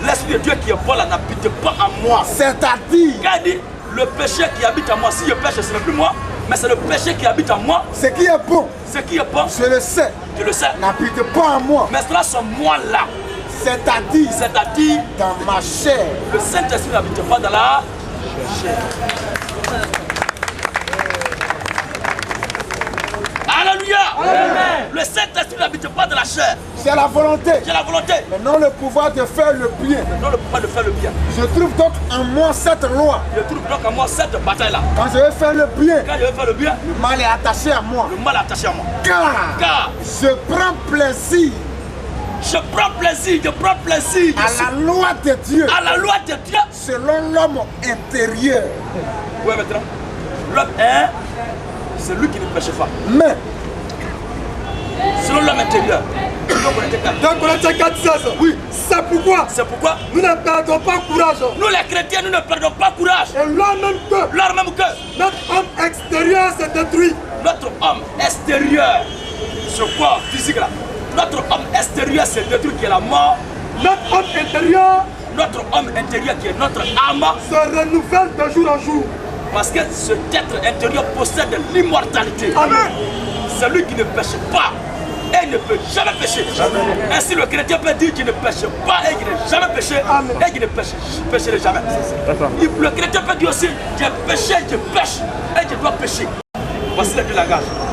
l'Esprit de Dieu qui est bon là n'habite pas en moi. C'est-à-dire, quand il dit le péché qui habite en moi, si je pêche, ce n'est plus moi, mais c'est le péché qui habite en moi. Ce qui est bon. Ce qui est bon, je le sais. Tu le sais. N'habite pas en moi. Mais cela, son moi là. C'est-à-dire, dans ma chair. Le Saint-Esprit n'habite pas dans la chair. Alléluia. Amen. Le Saint-Esprit n'habite pas dans la chair. C'est la volonté. C'est la volonté. Mais non le pouvoir de faire le bien. Non le pouvoir de faire le bien. Je trouve donc en moi cette loi. Je trouve donc en moi cette bataille-là. Quand je vais faire le bien. Quand je vais faire le bien. Le mal est attaché à moi. Le mal est attaché à moi. Car je prends plaisir. Je prends plaisir. À la loi de Dieu. À la loi de Dieu. Selon l'homme intérieur. Oui, maintenant. L'homme est... C'est lui qui ne pêche pas. Mais selon l'homme intérieur. 2 Corinthiens 4, 16. Oui. C'est pourquoi nous ne perdons pas courage. Nous les chrétiens, nous ne perdons pas courage. Et lors même que notre homme extérieur se détruit. Notre homme extérieur, ce corps physique physique là. Notre homme extérieur c'est détruit qui est la mort. Notre homme intérieur, notre homme intérieur qui est notre âme, se renouvelle de jour en jour. Parce que cet être intérieur possède l'immortalité. Amen. Celui qui ne pêche pas et ne peut jamais pécher. Ainsi le chrétien peut dire qu'il ne pêche pas et qu'il n'a jamais péché. Amen. Et qu'il ne pêcherait jamais. Le chrétien peut dire aussi j'ai péché, je pêche et je dois pécher. Voici les deux langages.